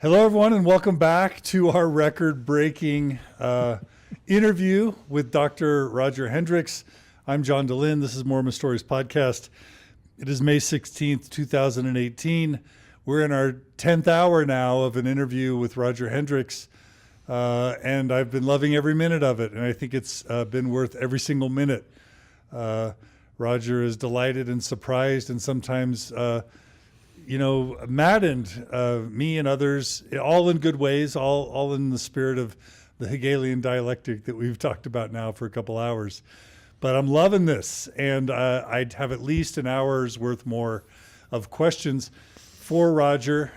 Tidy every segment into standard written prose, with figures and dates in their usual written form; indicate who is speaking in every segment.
Speaker 1: Hello, everyone, and welcome back to our record-breaking interview with Dr. Roger Hendrix. I'm John DeLynn. This is Mormon Stories Podcast. It is May 16th, 2018. We're in our 10th hour now of an interview with Roger Hendrix, and I've been loving every minute of it, and I think it's been worth every single minute. Roger is delighted and surprised and sometimes maddened, me and others, all in good ways, all in the spirit of the Hegelian dialectic that we've talked about now for a couple hours. But I'm loving this, and I'd have at least an hour's worth more of questions for Roger.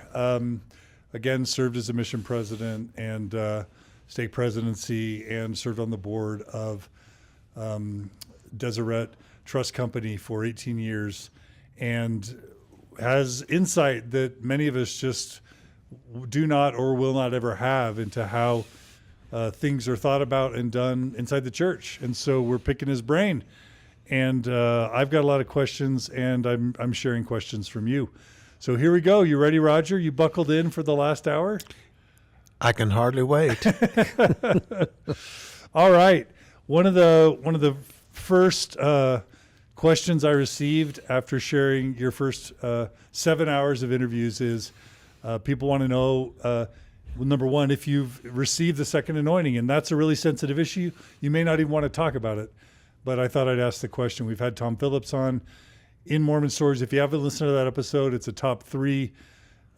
Speaker 1: Again, served as a mission president and stake presidency, and served on the board of Deseret Trust Company for 18 years, and has insight that many of us just do not or will not ever have into how things are thought about and done inside the church. And so we're picking his brain. And I've got a lot of questions, and I'm sharing questions from you. So here we go. You ready, Roger? You buckled in for the last hour?
Speaker 2: I can hardly wait.
Speaker 1: All right. One of the first questions I received after sharing your first 7 hours of interviews is people want to know, number one, if you've received the second anointing, and that's a really sensitive issue. You may not even want to talk about it, but I thought I'd ask the question. We've had Tom Phillips on in Mormon Stories. If you haven't listened to that episode, it's a top 3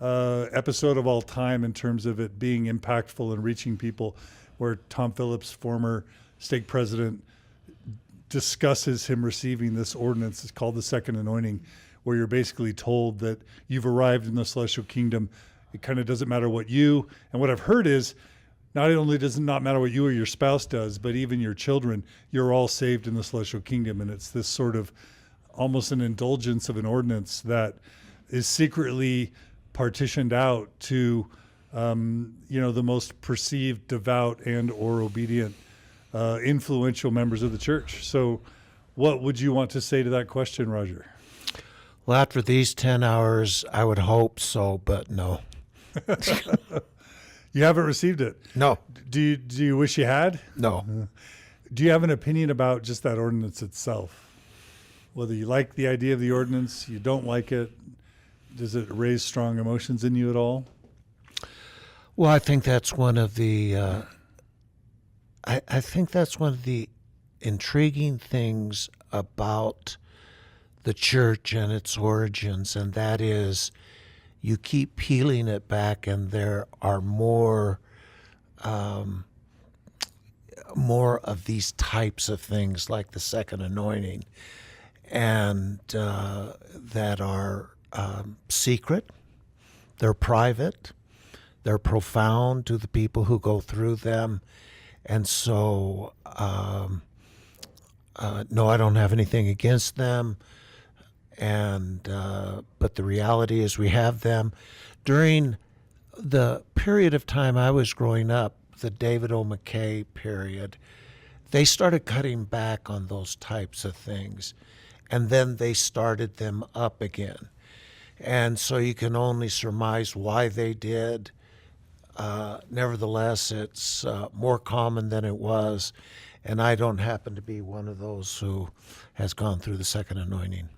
Speaker 1: episode of all time in terms of it being impactful and reaching people, where Tom Phillips, former stake president, discusses him receiving this ordinance. It's called the second anointing, where you're basically told that you've arrived in the celestial kingdom. It kind of doesn't matter what you, and what I've heard is, not only does it not matter what you or your spouse does, but even your children, you're all saved in the celestial kingdom. And it's this sort of almost an indulgence of an ordinance that is secretly partitioned out to, the most perceived devout and or obedient influential members of the church. So what would you want to say to that question, Roger?
Speaker 2: Well, after these 10 hours, I would hope so, but no.
Speaker 1: You haven't received it?
Speaker 2: No.
Speaker 1: Do you wish you had?
Speaker 2: No.
Speaker 1: Do you have an opinion about just that ordinance itself? Whether you like the idea of the ordinance, you don't like it, does it raise strong emotions in you at all?
Speaker 2: Well, I think that's one of the I think that's one of the intriguing things about the church and its origins, and that is you keep peeling it back, and there are more of these types of things like the second anointing, and that are secret, they're private, they're profound to the people who go through them. And so, no, I don't have anything against them. And but the reality is we have them. During the period of time I was growing up, the David O. McKay period, they started cutting back on those types of things. And then they started them up again. And so you can only surmise why they did. Nevertheless, it's more common than it was, and I don't happen to be one of those who has gone through the second anointing.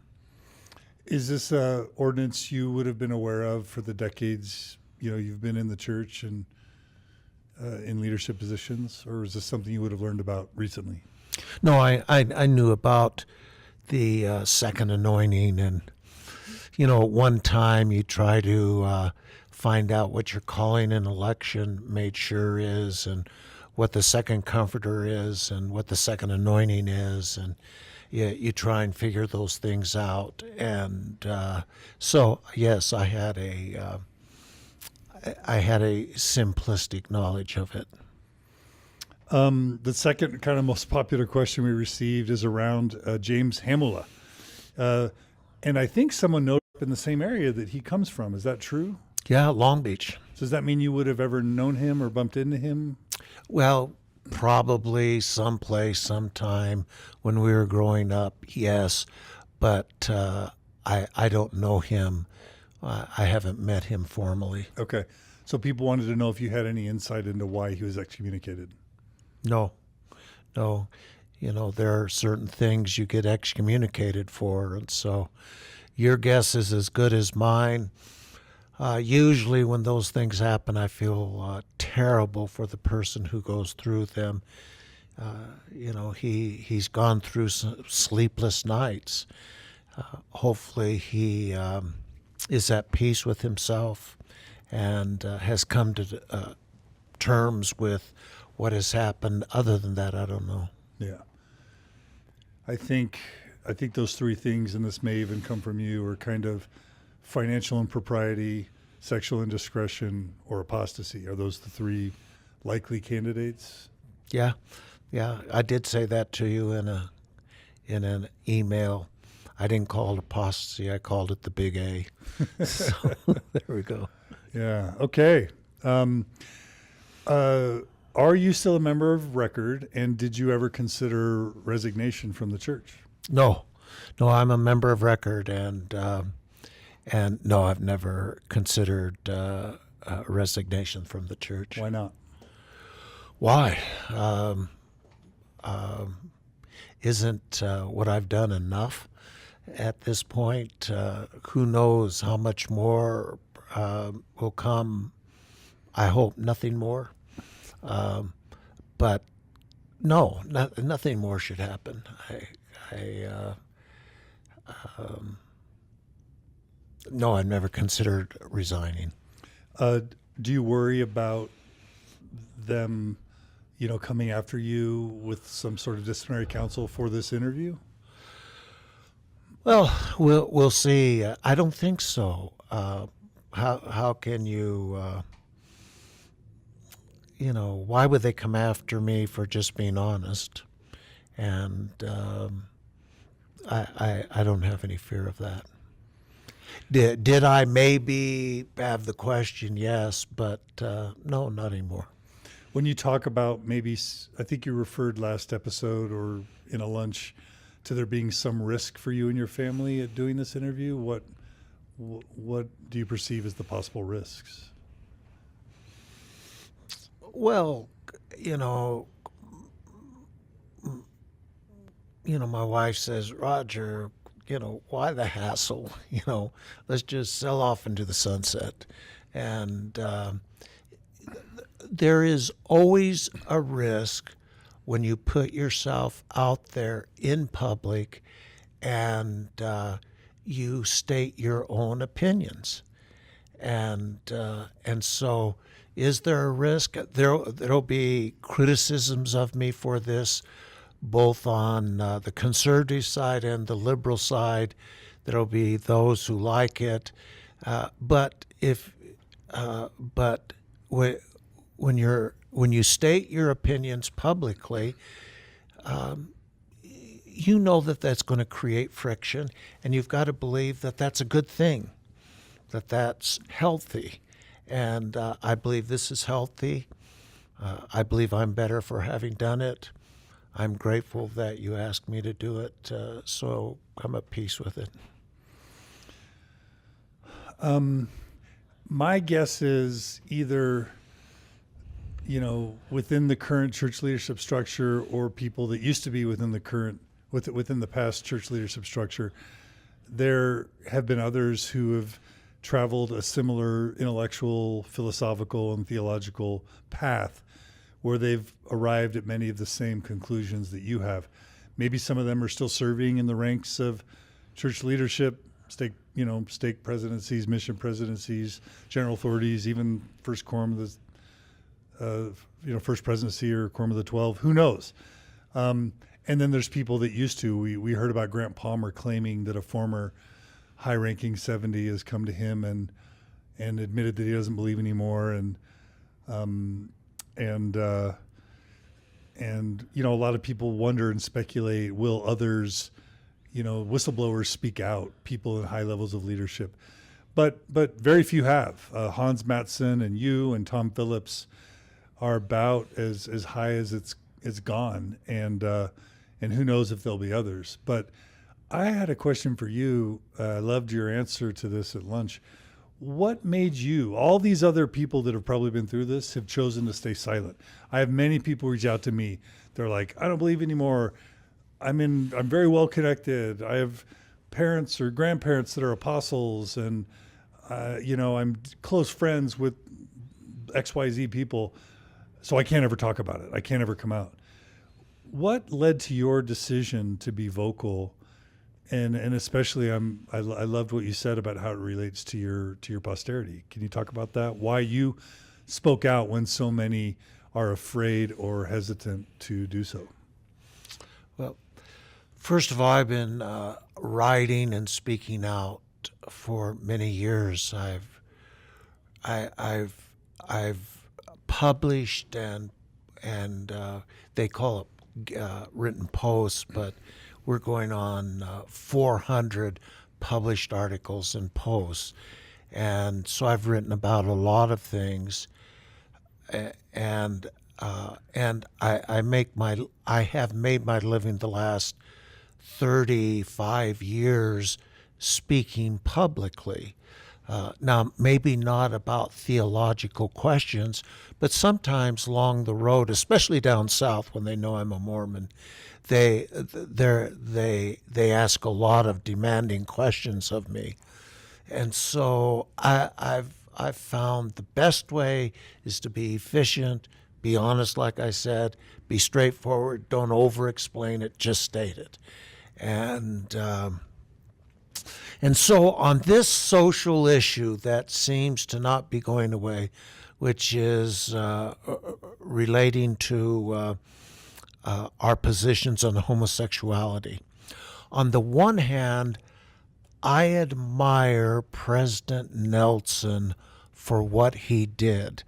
Speaker 1: Is this an ordinance you would have been aware of for the decades you've been in the church and in leadership positions, or is this something you would have learned about recently?
Speaker 2: No, I knew about the second anointing, and at one time you try to find out what your calling and election made sure is, and what the second comforter is, and what the second anointing is, and you try and figure those things out. And so yes, I had a simplistic knowledge of it.
Speaker 1: The second kind of most popular question we received is around James Hamula, and I think someone noted in the same area that he comes from. Is that true?
Speaker 2: Yeah, Long Beach.
Speaker 1: So does that mean you would have ever known him or bumped into him?
Speaker 2: Well, probably someplace, sometime when we were growing up, yes. But I don't know him I haven't met him formally.
Speaker 1: Okay. So people wanted to know if you had any insight into why he was excommunicated.
Speaker 2: No, no. There are certain things you get excommunicated for, and so your guess is as good as mine. Usually when those things happen, I feel terrible for the person who goes through them. He's gone through some sleepless nights. Hopefully he is at peace with himself and has come to terms with what has happened. Other than that, I don't know.
Speaker 1: Yeah. I think those three things, and this may even come from you, are kind of financial impropriety, sexual indiscretion, or apostasy. Are those the three likely candidates?
Speaker 2: Yeah. I did say that to you in an email. I didn't call it apostasy. I called it the big A. So there we go.
Speaker 1: Yeah. Okay. Are you still a member of Record, and did you ever consider resignation from the church?
Speaker 2: No, I'm a member of Record, and no, I've never considered resignation from the church.
Speaker 1: Why not?
Speaker 2: Why? Isn't what I've done enough at this point? Who knows how much more will come? I hope nothing more. But no, nothing more should happen. No, I've never considered resigning.
Speaker 1: Do you worry about them, coming after you with some sort of disciplinary counsel for this interview?
Speaker 2: Well, we'll see. I don't think so. How can you? Why would they come after me for just being honest? And I don't have any fear of that. Did I maybe have the question? Yes, but no, not anymore.
Speaker 1: When you talk about maybe, I think you referred last episode or in a lunch to there being some risk for you and your family at doing this interview. What do you perceive as the possible risks?
Speaker 2: Well, my wife says, Roger, why the hassle? Let's just sell off into the sunset. And there is always a risk when you put yourself out there in public and you state your own opinions. And so is there a risk? There'll be criticisms of me for this, both on the conservative side and the liberal side. There'll be those who like it, but when you state your opinions publicly, you know that's going to create friction, and you've got to believe that that's a good thing, that's healthy. And I believe this is healthy. I believe I'm better for having done it. I'm grateful that you asked me to do it, so I'm at peace with it.
Speaker 1: My guess is either, within the current church leadership structure or people that used to be within the past church leadership structure, there have been others who have traveled a similar intellectual, philosophical, and theological path where they've arrived at many of the same conclusions that you have. Maybe some of them are still serving in the ranks of church leadership, stake presidencies, mission presidencies, general authorities, even first quorum of the, first presidency or quorum of the 12. Who knows? And then there's people that used to. We heard about Grant Palmer claiming that a former high-ranking 70 has come to him and admitted that he doesn't believe anymore, and a lot of people wonder and speculate: will others, whistleblowers, speak out? People in high levels of leadership, but very few have. Hans Mattson and you and Tom Phillips are about as high as it's gone, and who knows if there'll be others. But I had a question for you. I loved your answer to this at lunch. what made you, all these other people that have probably been through this have chosen to stay silent? I have many people reach out to me. They're like, I don't believe anymore. I'm very well connected. I have parents or grandparents that are apostles, and I'm close friends with XYZ people, so I can't ever talk about it. I can't ever come out. What led to your decision to be vocal? And especially, I loved what you said about how it relates to your posterity. Can you talk about that? Why you spoke out when so many are afraid or hesitant to do so?
Speaker 2: Well, first of all, I've been writing and speaking out for many years. I've published and they call it written posts, but we're going on 400 published articles and posts, and so I've written about a lot of things, and I have made my living the last 35 years speaking publicly. Now, maybe not about theological questions, but sometimes along the road, especially down south when they know I'm a Mormon, they ask a lot of demanding questions of me. And so I've found the best way is to be efficient, be honest, like I said, be straightforward, don't over-explain it, just state it. And so on this social issue that seems to not be going away, which is relating to our positions on homosexuality, on the one hand, I admire President Nelson for what he did,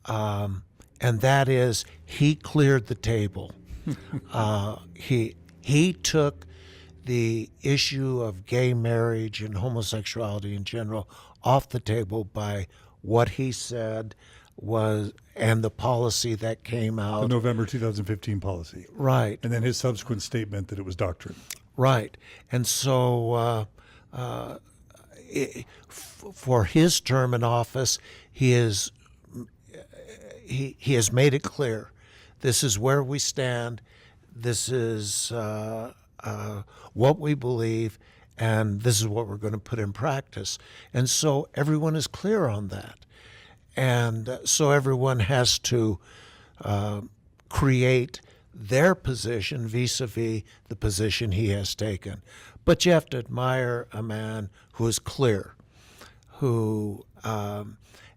Speaker 2: and that is he cleared the table. He took the issue of gay marriage and homosexuality in general off the table by what he said was, and the policy that came out.
Speaker 1: The November 2015 policy.
Speaker 2: Right.
Speaker 1: And then his subsequent statement that it was doctrine.
Speaker 2: Right. And so for his term in office, he has made it clear. This is where we stand. This is what we believe, and this is what we're going to put in practice. And so everyone is clear on that. And so everyone has to create their position vis-a-vis the position he has taken. But you have to admire a man who is clear, who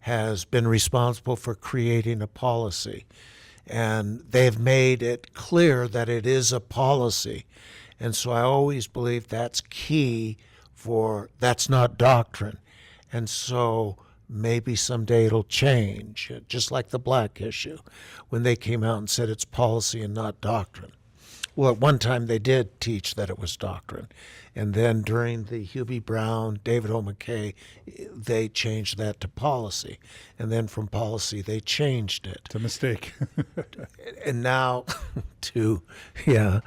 Speaker 2: has been responsible for creating a policy. And they've made it clear that it is a policy. And so I always believe that's key that's not doctrine. And so maybe someday it'll change, just like the black issue, when they came out and said it's policy and not doctrine. Well, at one time they did teach that it was doctrine. And then during the Hugh B. Brown, David O. McKay, they changed that to policy. And then from policy, they changed it.
Speaker 1: It's a mistake.
Speaker 2: And now to the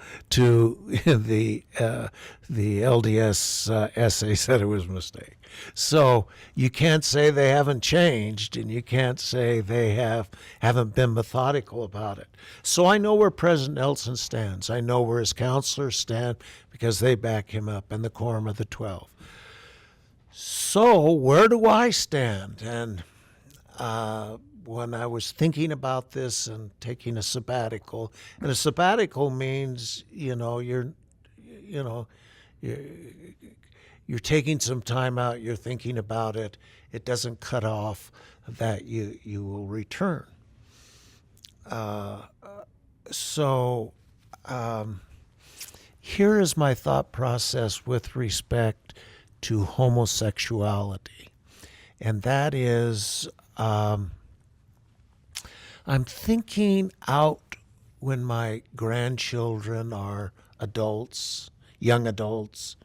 Speaker 2: LDS essay said it was a mistake. So you can't say they haven't changed, and you can't say they haven't been methodical about it. So I know where President Nelson stands. I know where his counselors stand because they back him up, and the Quorum of the 12. So where do I stand? And when I was thinking about this and taking a sabbatical, and a sabbatical means you're taking some time out, you're thinking about it. It doesn't cut off that you will return. So here is my thought process with respect to homosexuality, and that is I'm thinking out when my grandchildren are adults, young adults,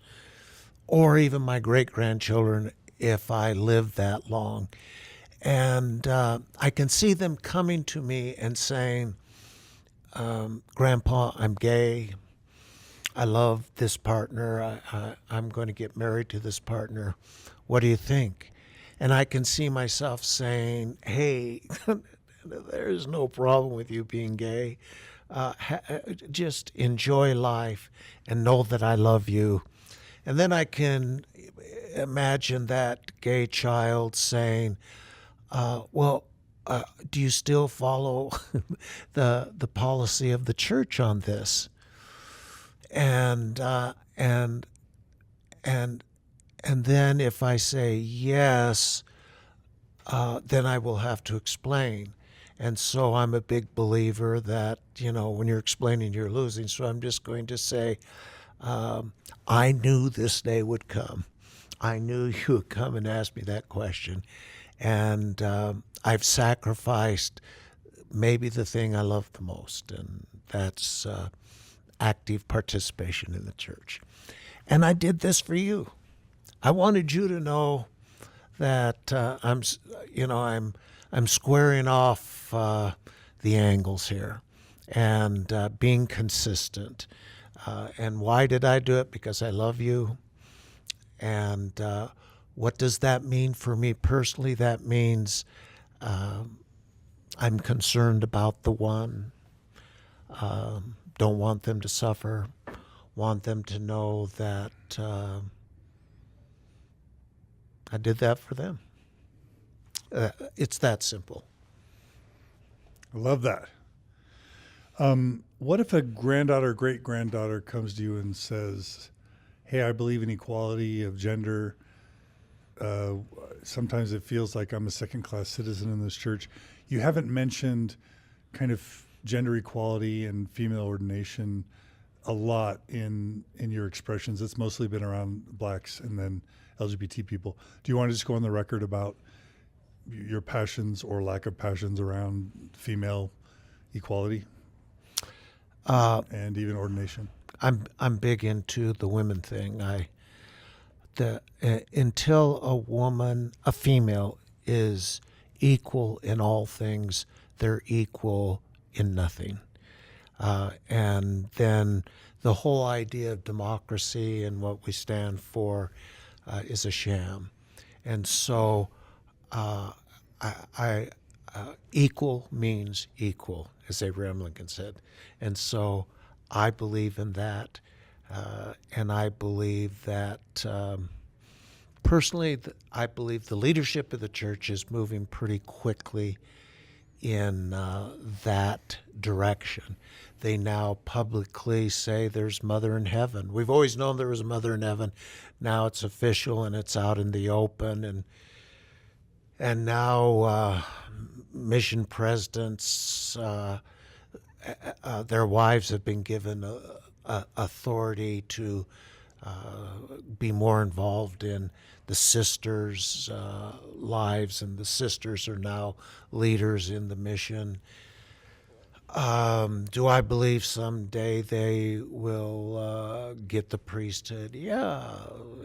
Speaker 2: or even my great-grandchildren if I live that long. And I can see them coming to me and saying, Grandpa, I'm gay. I love this partner. I'm going to get married to this partner. What do you think? And I can see myself saying, hey, there's no problem with you being gay. Just enjoy life and know that I love you. And then I can imagine that gay child saying, do you still follow the policy of the church on this? And then if I say yes, then I will have to explain. And so I'm a big believer that, when you're explaining, you're losing. So I'm just going to say, I knew this day would come. I knew you would come and ask me that question. And I've sacrificed maybe the thing I love the most, and that's active participation in the church. And I did this for you. I wanted you to know that I'm squaring off the angles here and being consistent. And why did I do it? Because I love you. And what does that mean for me personally? That means I'm concerned about the one. Don't want them to suffer. Want them to know that I did that for them. It's that simple.
Speaker 1: I love that. What if a granddaughter, great-granddaughter comes to you and says, hey, I believe in equality of gender. Sometimes it feels like I'm a second-class citizen in this church. You haven't mentioned kind of gender equality and female ordination a lot in your expressions. It's mostly been around blacks and then LGBT people. Do you want to just go on the record about your passions or lack of passions around female equality and even ordination?
Speaker 2: I'm big into the women thing. Until a female is equal in all things, they're equal in nothing. And then the whole idea of democracy and what we stand for is a sham. And so equal means equal, as Abraham Lincoln said. And so I believe in that. And I believe that, personally, I believe the leadership of the church is moving pretty quickly in that direction. They now publicly say there's Mother in Heaven. We've always known there was a Mother in Heaven. Now it's official and it's out in the open. And now mission presidents, their wives have been given authority to be more involved in the sisters' lives, and the sisters are now leaders in the mission. Do I believe someday they will get the priesthood? Yeah.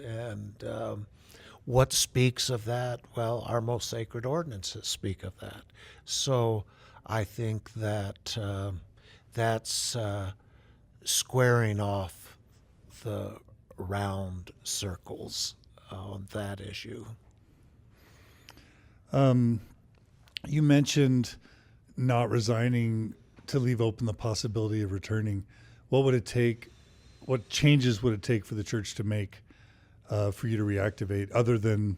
Speaker 2: And what speaks of that? Well, our most sacred ordinances speak of that. So I think that that's squaring off the round circles on that issue.
Speaker 1: You mentioned not resigning to leave open the possibility of returning. What would it take? What changes would it take for the church to make for you to reactivate, other than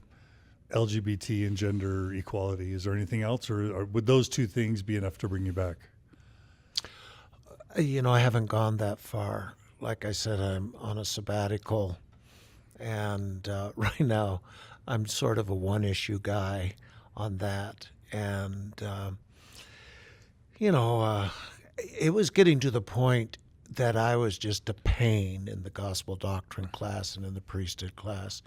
Speaker 1: LGBT and gender equality? Is there anything else, or would those two things be enough to bring you back?
Speaker 2: I haven't gone that far. Like I said, I'm on a sabbatical, and right now I'm sort of a one-issue guy on that. And, it was getting to the point that I was just a pain in the gospel doctrine class and in the priesthood class.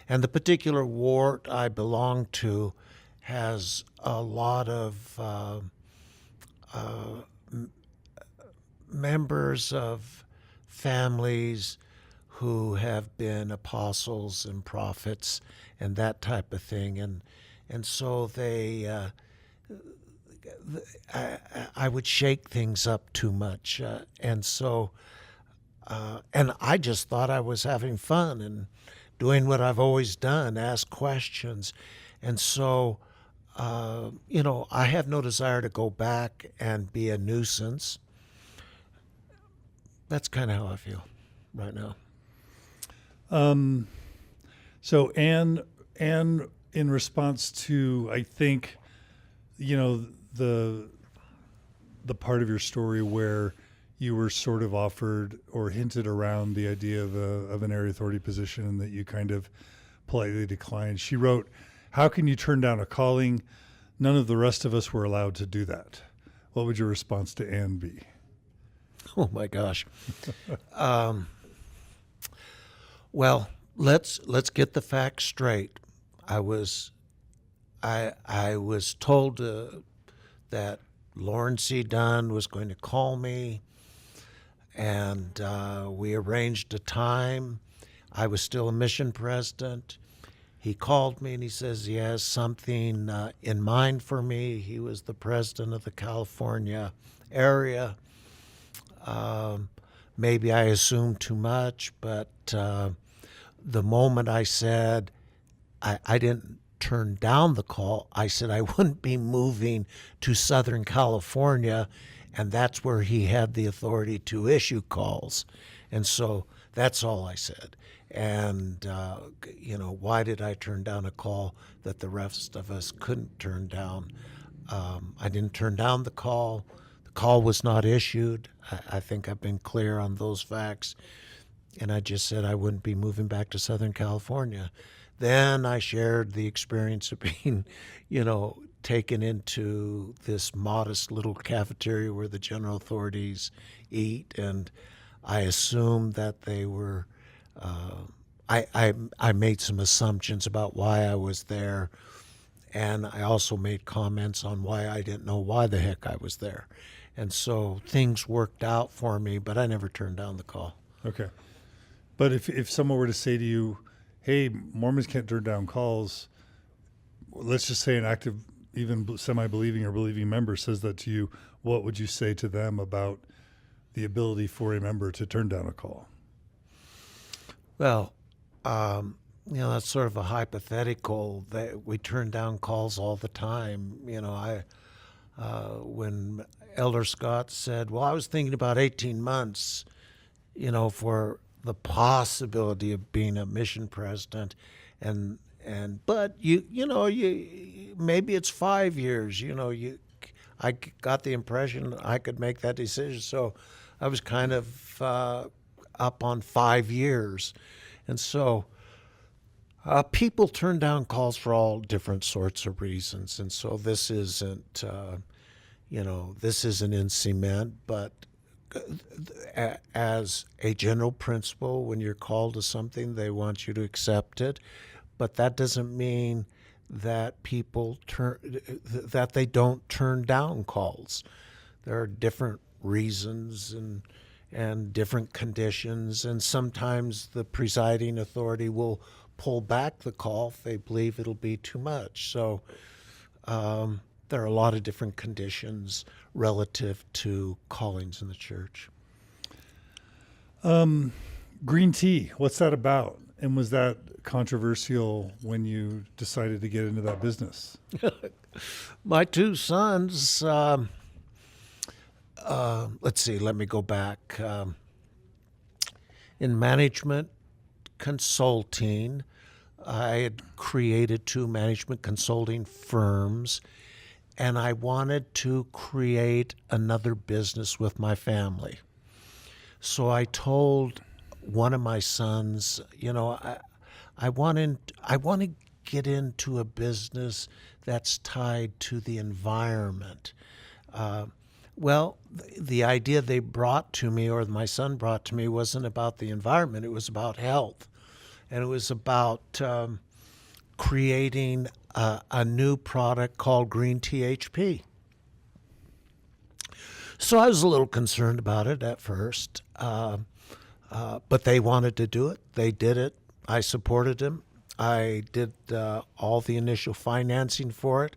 Speaker 2: And the particular ward I belong to has a lot of members of families who have been apostles and prophets and that type of thing. And so they... I would shake things up too much. And I just thought I was having fun and doing what I've always done, ask questions. And so, I have no desire to go back and be a nuisance. That's kind of how I feel right now.
Speaker 1: So Anne, in response to, I think, the part of your story where you were sort of offered or hinted around the idea of an area authority position and that you kind of politely declined. She wrote, "How can you turn down a calling? None of the rest of us were allowed to do that." What would your response to Anne be?
Speaker 2: Oh my gosh. Well, let's get the facts straight. I was told that Lauren C. Dunn was going to call me, and we arranged a time. I was still a mission president. He called me and he says he has something in mind for me. He was the president of the California area. Maybe I assumed too much, but the moment I said, I didn't turn down the call. I said I wouldn't be moving to Southern California, and that's where he had the authority to issue calls. And so that's all I said. And, why did I turn down a call that the rest of us couldn't turn down? I didn't turn down the call. The call was not issued. I think I've been clear on those facts. And I just said I wouldn't be moving back to Southern California. Then I shared the experience of being, taken into this modest little cafeteria where the general authorities eat. And I assumed that they were, I made some assumptions about why I was there. And I also made comments on why I didn't know why the heck I was there. And so things worked out for me, but I never turned down the call.
Speaker 1: Okay. But if someone were to say to you, hey, Mormons can't turn down calls, let's just say an active, even semi-believing or believing member says that to you, what would you say to them about the ability for a member to turn down a call?
Speaker 2: Well, that's sort of a hypothetical. That we turn down calls all the time. When Elder Scott said, well, I was thinking about 18 months, for the possibility of being a mission president, but maybe it's 5 years. I got the impression I could make that decision, so I was kind of up on 5 years, and so people turn down calls for all different sorts of reasons, and so this isn't in cement, but as a general principle, when you're called to something, they want you to accept it. But that doesn't mean that that they don't turn down calls. There are different reasons and different conditions, and sometimes the presiding authority will pull back the call if they believe it'll be too much. So there are a lot of different conditions relative to callings in the church.
Speaker 1: Green tea, what's that about? And was that controversial when you decided to get into that business?
Speaker 2: My two sons, let's see, let me go back. In management consulting, I had created 2 management consulting firms, and I wanted to create another business with my family. So I told one of my sons, I want to get into a business that's tied to the environment. Well, the idea they brought to me, or my son brought to me, wasn't about the environment. It was about health. And it was about creating a new product called Green THP. So I was a little concerned about it at first, but they wanted to do it. They did it. I supported them. I did all the initial financing for it.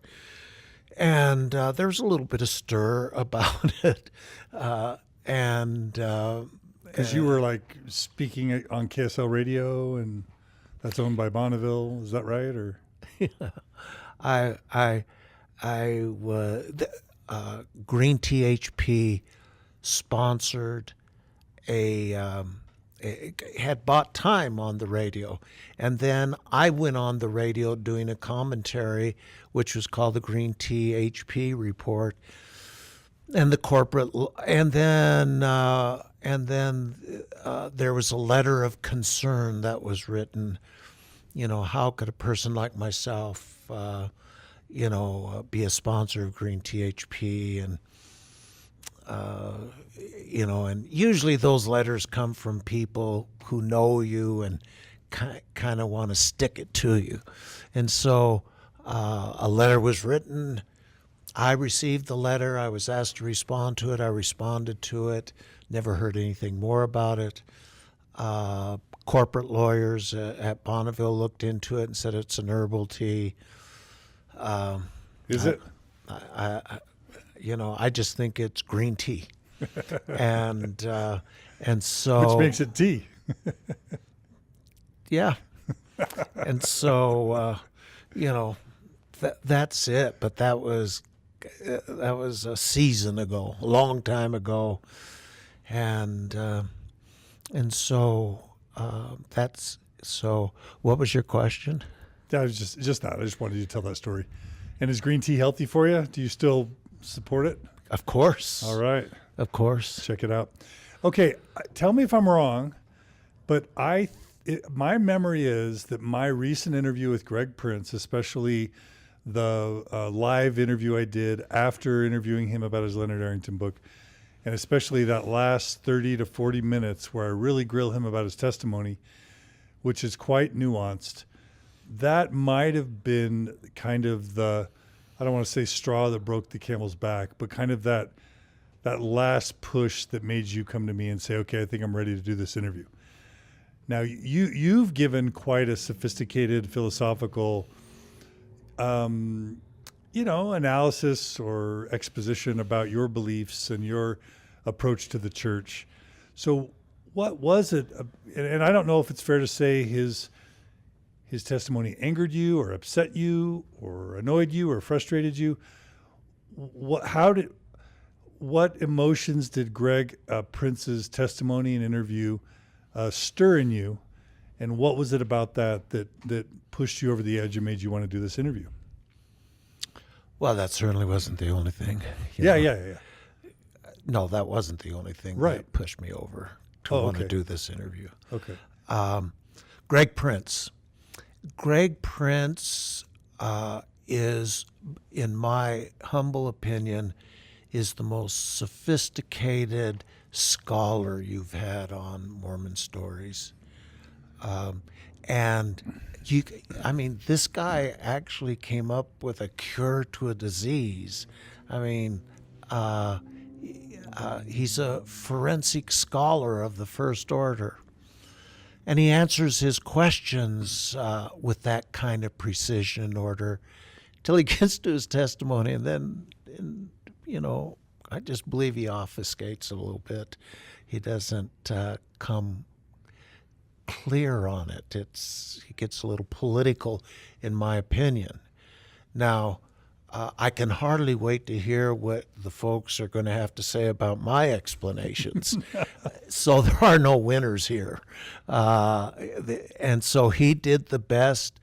Speaker 2: And there was a little bit of stir about it. Because
Speaker 1: you were speaking on KSL radio, and that's owned by Bonneville. Is that right? Or
Speaker 2: I was Green THP sponsored had bought time on the radio, and then I went on the radio doing a commentary, which was called the Green THP Report, and the corporate, and then there was a letter of concern that was written. How could a person like myself, be a sponsor of Green THP, and and usually those letters come from people who know you and kind of want to stick it to you. And so a letter was written. I received the letter. I was asked to respond to it. I responded to it. Never heard anything more about it. Corporate lawyers at Bonneville looked into it and said it's an herbal tea.
Speaker 1: Is it?
Speaker 2: I just think it's green tea, and so
Speaker 1: which makes it tea.
Speaker 2: Yeah, and so that's it. But that was a season ago, a long time ago, and so that's so. What was your question?
Speaker 1: That was just that. I just wanted you to tell that story. And is green tea healthy for you? Do you still support it?
Speaker 2: Of course.
Speaker 1: All right.
Speaker 2: Of course.
Speaker 1: Check it out. Okay, tell me if I'm wrong, but my memory is that my recent interview with Greg Prince, especially the live interview I did after interviewing him about his Leonard Arrington book, and especially that last 30 to 40 minutes where I really grill him about his testimony, which is quite nuanced, that might have been kind of the, I don't want to say straw that broke the camel's back, but kind of that last push that made you come to me and say, okay, I think I'm ready to do this interview. Now, you've given quite a sophisticated philosophical, analysis or exposition about your beliefs and your approach to the church. So what was it? And I don't know if it's fair to say his testimony angered you or upset you or annoyed you or frustrated you. What emotions did Greg Prince's testimony and interview stir in you, and what was it about that pushed you over the edge and made you want to do this interview?
Speaker 2: Well, that certainly wasn't the only thing.
Speaker 1: Yeah.
Speaker 2: No, that wasn't the only thing that pushed me over to want to do this interview.
Speaker 1: Okay.
Speaker 2: Greg Prince. Greg Prince is, in my humble opinion, is the most sophisticated scholar you've had on Mormon stories. This guy actually came up with a cure to a disease. He's a forensic scholar of the first order. And he answers his questions with that kind of precision and order till he gets to his testimony. And then, I just believe he obfuscates a little bit. He doesn't come clear on it. He gets a little political, in my opinion. Now, I can hardly wait to hear what the folks are going to have to say about my explanations. So there are no winners here. And so he did the best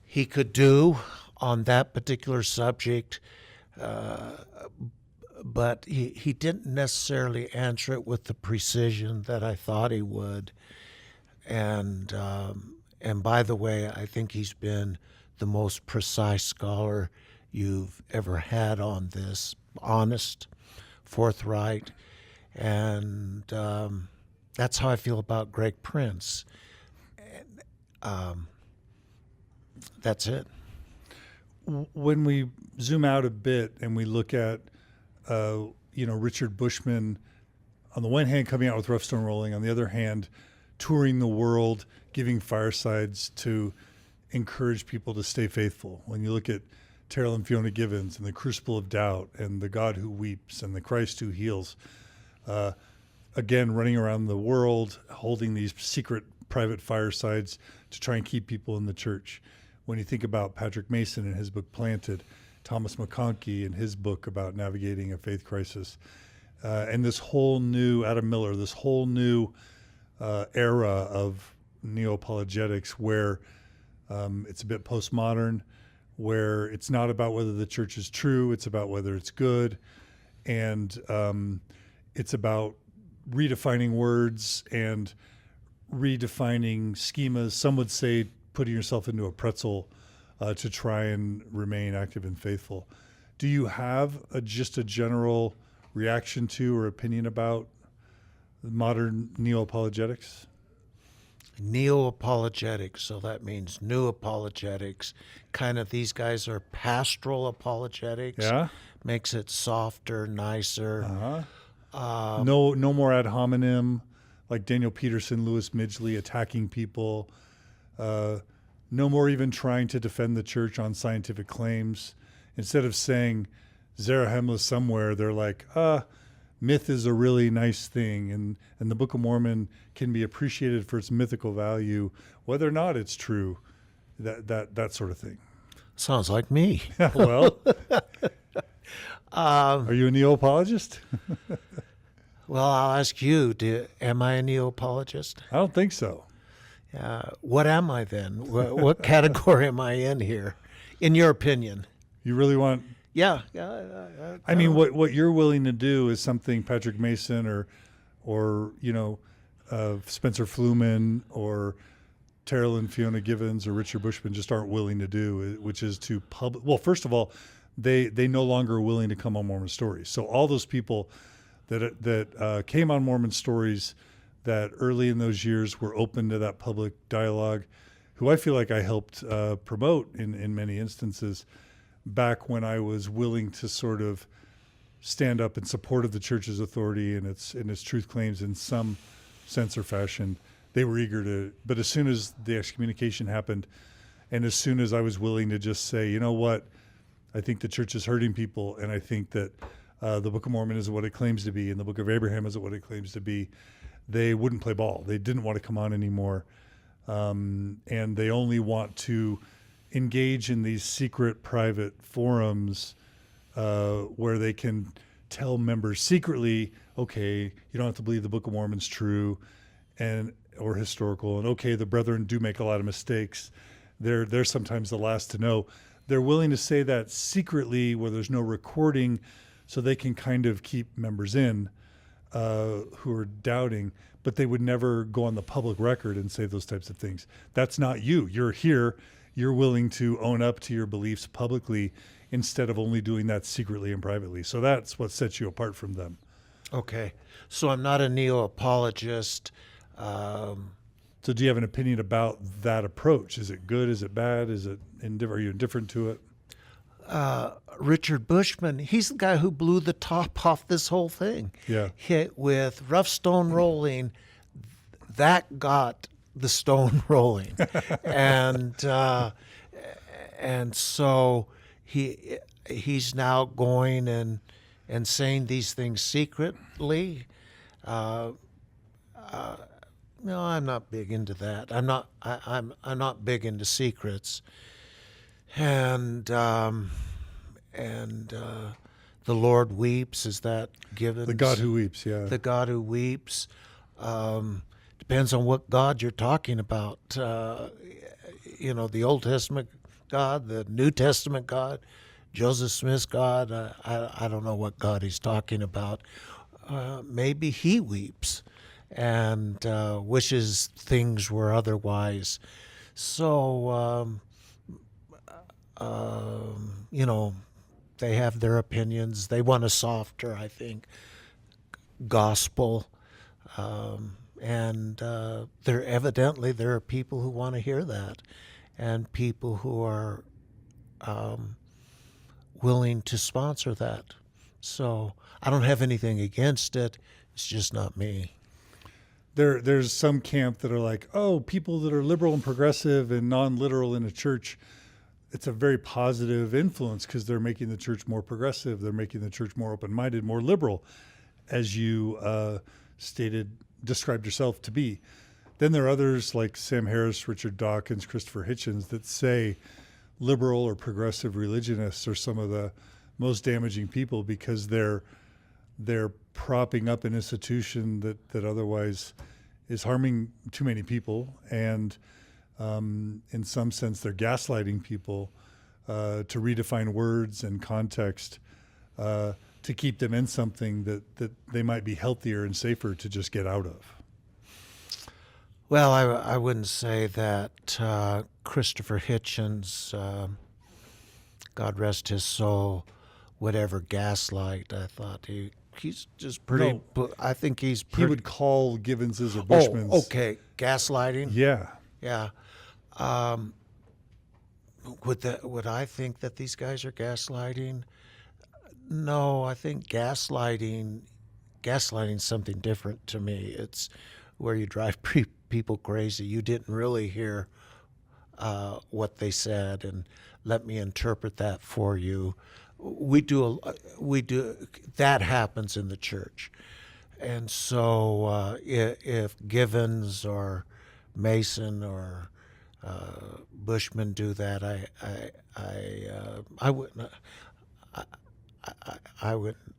Speaker 2: he could do on that particular subject, but he didn't necessarily answer it with the precision that I thought he would. And by the way, I think he's been the most precise scholar you've ever had on this, honest, forthright, and that's how I feel about Greg Prince. That's it.
Speaker 1: When we zoom out a bit and we look at, Richard Bushman, on the one hand coming out with Rough Stone Rolling, on the other hand touring the world, giving firesides to encourage people to stay faithful. When you look at Terrell and Fiona Givens and the Crucible of Doubt and the God Who Weeps and the Christ Who Heals, again, running around the world, holding these secret private firesides to try and keep people in the church. when you think about Patrick Mason and his book Planted, Thomas McConkie and his book about navigating a faith crisis, and this whole new, Adam Miller, this whole new era of neo-apologetics where it's a bit postmodern, where it's not about whether the church is true, it's about whether it's good, and it's about redefining words and redefining schemas. Some would say putting yourself into a pretzel to try and remain active and faithful. Do you have just a general reaction to or opinion about modern neo-apologetics?
Speaker 2: Neo-apologetics, so that means new apologetics. Kind of these guys are pastoral apologetics.
Speaker 1: Yeah.
Speaker 2: Makes it softer, nicer.
Speaker 1: No more ad hominem like Daniel Peterson, Lewis Midgley attacking people. No more even trying to defend the church on scientific claims. Instead of saying Zarahemla somewhere, they're like, myth is a really nice thing, and the Book of Mormon can be appreciated for its mythical value, whether or not it's true, that sort of thing.
Speaker 2: Sounds like me.
Speaker 1: Well, are you a neo-apologist?
Speaker 2: Well, I'll ask you, am I a neo-apologist?
Speaker 1: I don't think so.
Speaker 2: What am I then? What category am I in here, in your opinion?
Speaker 1: You really want...
Speaker 2: Yeah.
Speaker 1: I mean, what you're willing to do is something Patrick Mason or Spencer Fluman or Terrell and Fiona Givens or Richard Bushman just aren't willing to do, which is to well, first of all, they no longer are willing to come on Mormon Stories. So all those people that came on Mormon Stories that early in those years were open to that public dialogue, who I feel like I helped promote in many instances, back when I was willing to sort of stand up in support of the church's authority and its truth claims in some sense or fashion. They were eager to, but as soon as the excommunication happened, and as soon as I was willing to just say, you know what, I think the church is hurting people, and I think that the Book of Mormon is what it claims to be, and the Book of Abraham is what it claims to be, they wouldn't play ball. They didn't want to come on anymore, and they only want to engage in these secret private forums where they can tell members secretly, okay, you don't have to believe the Book of Mormon's true or historical, and okay, the brethren do make a lot of mistakes. They're sometimes the last to know. They're willing to say that secretly where there's no recording, so they can kind of keep members in who are doubting, but they would never go on the public record and say those types of things. That's not you. You're here. You're willing to own up to your beliefs publicly instead of only doing that secretly and privately. So that's what sets you apart from them.
Speaker 2: Okay. So I'm not a neo-apologist.
Speaker 1: So do you have an opinion about that approach? Is it good? Is it bad? Is it are you indifferent to it?
Speaker 2: Richard Bushman, he's the guy who blew the top off this whole thing.
Speaker 1: Yeah.
Speaker 2: Hit with rough stone rolling. That got the stone rolling. and so he's now going and saying these things secretly. No, I'm not big into that. I'm not big into secrets. And the Lord weeps. Is that given?
Speaker 1: The God who weeps, yeah.
Speaker 2: The God who weeps. Depends on what God you're talking about. The Old Testament God, the New Testament God, Joseph Smith's God. I don't know what God he's talking about. Maybe he weeps and wishes things were otherwise. So, they have their opinions. They want a softer, I think, gospel. And there are people who want to hear that, and people who are willing to sponsor that. So I don't have anything against it. It's just not me.
Speaker 1: There's some camp that are like, oh, people that are liberal and progressive and non-literal in a church, it's a very positive influence because they're making the church more progressive. They're making the church more open-minded, more liberal, as you described yourself to be. Then there are others like Sam Harris, Richard Dawkins, Christopher Hitchens that say liberal or progressive religionists are some of the most damaging people because they're propping up an institution that otherwise is harming too many people, and in some sense they're gaslighting people to redefine words and context to keep them in something that they might be healthier and safer to just get out of.
Speaker 2: Well, I wouldn't say that Christopher Hitchens, God rest his soul, would ever gaslight. I thought he's just pretty.
Speaker 1: No.
Speaker 2: I think he's
Speaker 1: He
Speaker 2: pretty.
Speaker 1: would call Gibbons's or Bushman's.
Speaker 2: Oh, okay, gaslighting.
Speaker 1: Yeah.
Speaker 2: Yeah. Would I think that these guys are gaslighting? No, I think gaslighting's something different to me. It's where you drive people crazy. You didn't really hear what they said, and let me interpret that for you. We do that happens in the church, and so if Givens or Mason or Bushman do that, I wouldn't. I wouldn't.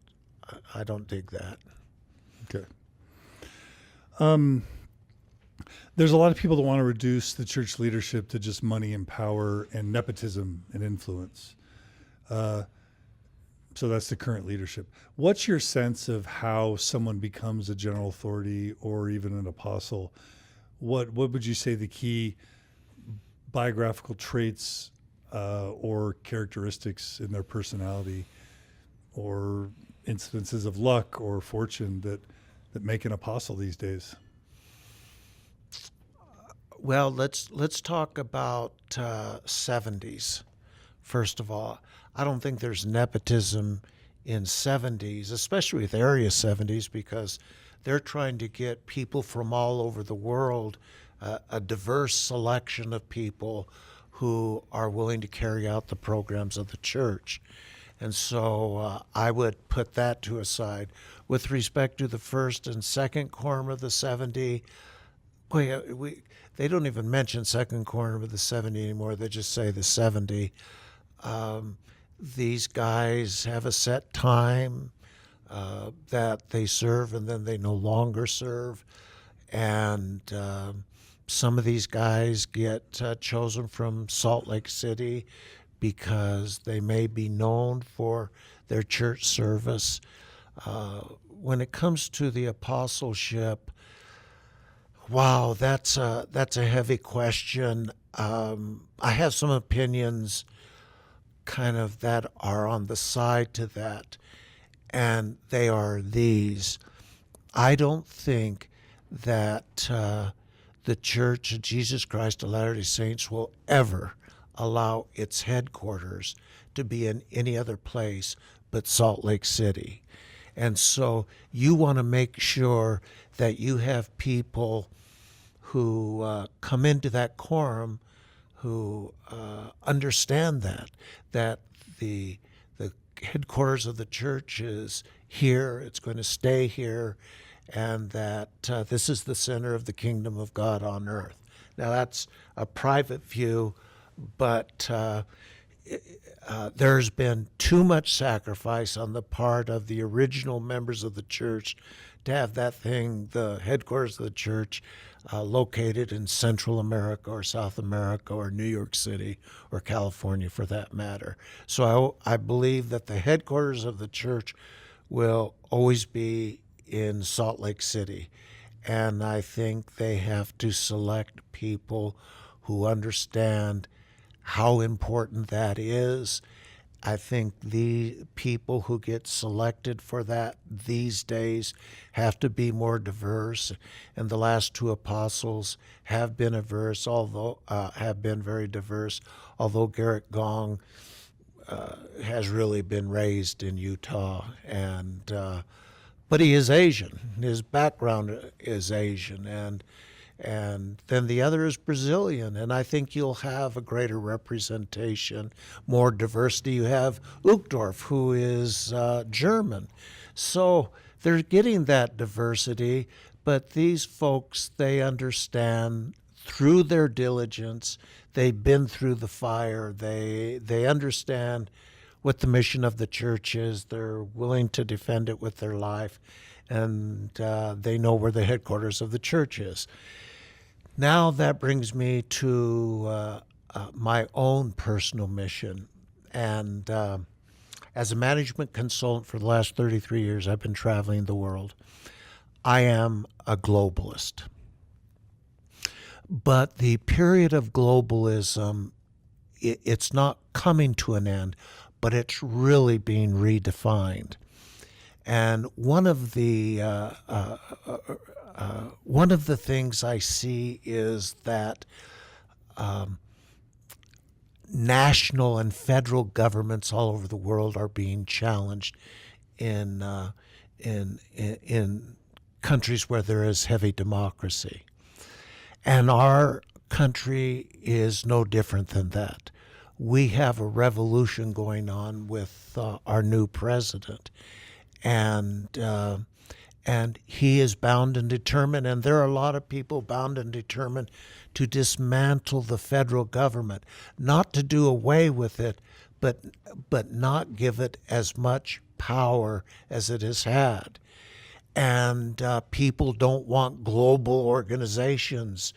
Speaker 2: I don't dig that.
Speaker 1: Okay. There's a lot of people that want to reduce the church leadership to just money and power and nepotism and influence. So that's the current leadership. What's your sense of how someone becomes a general authority or even an apostle? What would you say the key biographical traits or characteristics in their personality or instances of luck or fortune that make an apostle these days?
Speaker 2: Well, let's talk about 70s. First of all, I don't think there's nepotism in 70s, especially with Area 70s, because they're trying to get people from all over the world, a diverse selection of people who are willing to carry out the programs of the church. And so I would put that to a side. With respect to the first and second quorum of the 70, they don't even mention second quorum of the 70 anymore. They just say the 70. These guys have a set time that they serve, and then they no longer serve. And some of these guys get chosen from Salt Lake City because they may be known for their church service. When it comes to the apostleship, wow, that's a heavy question. I have some opinions kind of that are on the side to that, and they are these. I don't think that the Church of Jesus Christ of Latter-day Saints will ever allow its headquarters to be in any other place but Salt Lake City. And so you want to make sure that you have people who come into that quorum who understand that the headquarters of the church is here, it's going to stay here, and that this is the center of the kingdom of God on earth. Now that's a private view, but there's been too much sacrifice on the part of the original members of the church to have that thing, the headquarters of the church, located in Central America or South America or New York City or California for that matter. So I believe that the headquarters of the church will always be in Salt Lake City. And I think they have to select people who understand how important that is. I think the people who get selected for that these days have to be more diverse, and the last two apostles have been very diverse. Although Garrett Gong has really been raised in Utah, and but he is Asian. His background is Asian, and then the other is Brazilian, and I think you'll have a greater representation, more diversity. You have Uchtdorf, who is German. So they're getting that diversity, But these folks, they understand through their diligence. They've been through the fire. They understand what the mission of the church is. They're willing to defend it with their life, and they know where the headquarters of the church is. Now that brings me to my own personal mission. And as a management consultant for the last 33 years, I've been traveling the world. I am a globalist. But the period of globalism, it's not coming to an end, but it's really being redefined. And one of the things I see is that national and federal governments all over the world are being challenged in countries where there is heavy democracy. And our country is no different than that. We have a revolution going on with our new president, and he is bound and determined, and there are a lot of people bound and determined to dismantle the federal government, not to do away with it, but not give it as much power as it has had. And people don't want global organizations,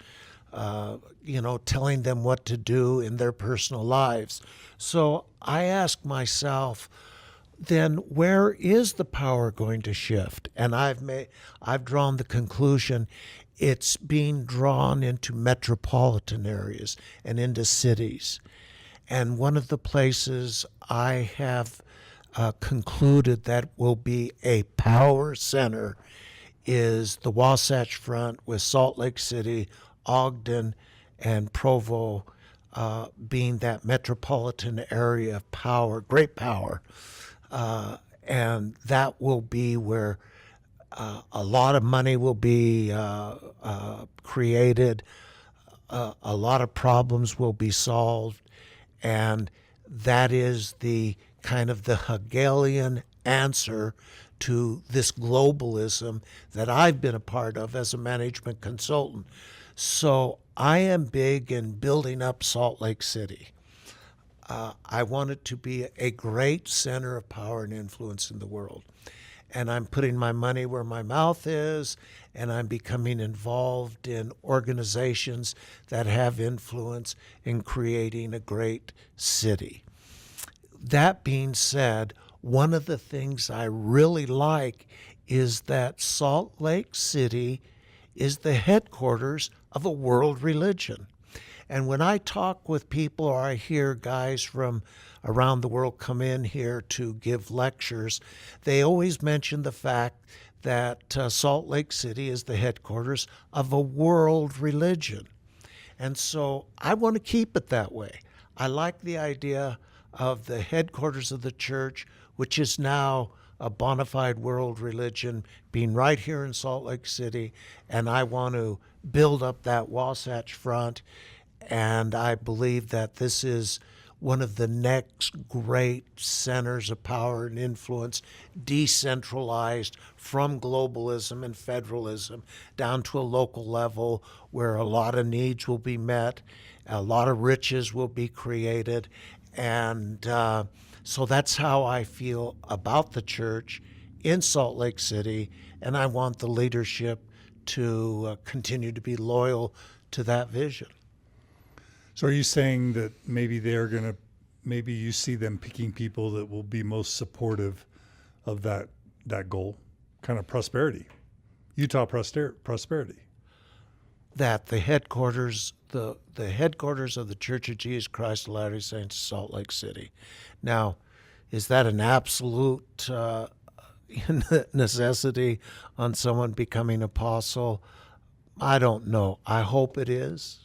Speaker 2: telling them what to do in their personal lives. So I ask myself, then where is the power going to shift? And I've drawn the conclusion it's being drawn into metropolitan areas and into cities. And one of the places I have concluded that will be a power center is the Wasatch Front, with Salt Lake City, Ogden, and Provo being that metropolitan area of power, great power. And that will be where a lot of money will be created, a lot of problems will be solved, and that is the kind of the Hegelian answer to this globalism that I've been a part of as a management consultant. So I am big in building up Salt Lake City. I want it to be a great center of power and influence in the world. And I'm putting my money where my mouth is, and I'm becoming involved in organizations that have influence in creating a great city. That being said, one of the things I really like is that Salt Lake City is the headquarters of a world religion. And when I talk with people, or I hear guys from around the world come in here to give lectures, they always mention the fact that Salt Lake City is the headquarters of a world religion. And so I want to keep it that way. I like the idea of the headquarters of the church, which is now a bona fide world religion, being right here in Salt Lake City. And I want to build up that Wasatch Front. And I believe that this is one of the next great centers of power and influence, decentralized from globalism and federalism down to a local level where a lot of needs will be met, a lot of riches will be created. And so that's how I feel about the church in Salt Lake City, and I want the leadership to continue to be loyal to that vision.
Speaker 1: So are you saying that maybe maybe you see them picking people that will be most supportive of that goal, kind of prosperity, Utah prosperity?
Speaker 2: That the headquarters of the Church of Jesus Christ of Latter-day Saints, Salt Lake City. Now, is that an absolute necessity on someone becoming apostle? I don't know. I hope it is.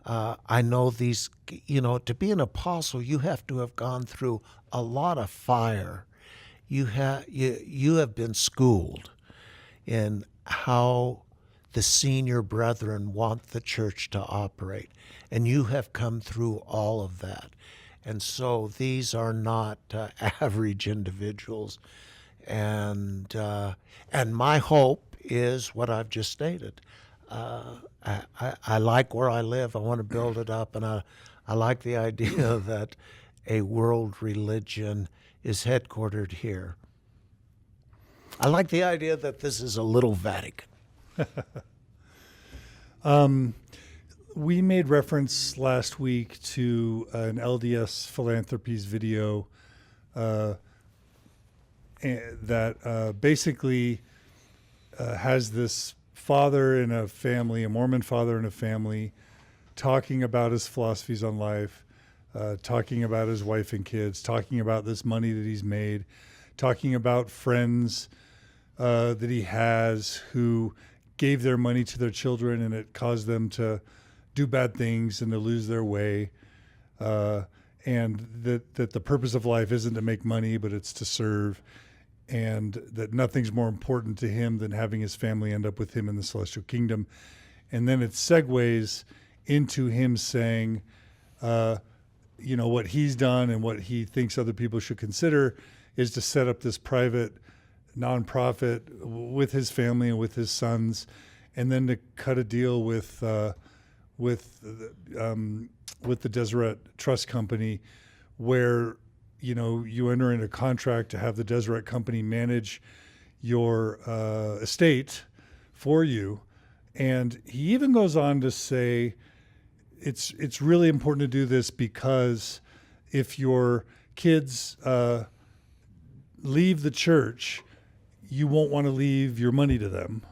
Speaker 2: I know to be an apostle, you have to have gone through a lot of fire. You have been schooled in how the senior brethren want the church to operate, and you have come through all of that. And so these are not average individuals. And my hope is what I've just stated. I like where I live. I want to build it up, and I like the idea that a world religion is headquartered here. I like the idea that this is a little Vatican.
Speaker 1: We made reference last week to an LDS Philanthropies video that basically has this father in a family, a Mormon father in a family, talking about his philosophies on life, talking about his wife and kids, talking about this money that he's made, talking about friends that he has who gave their money to their children and it caused them to do bad things and to lose their way, and that the purpose of life isn't to make money, but it's to serve, and that nothing's more important to him than having his family end up with him in the celestial kingdom. And then it segues into him saying, what he's done and what he thinks other people should consider is to set up this private nonprofit with his family and with his sons, and then to cut a deal with the Deseret Trust Company, where you enter in a contract to have the Deseret Company manage your estate for you. And he even goes on to say it's really important to do this because if your kids leave the church, you won't want to leave your money to them.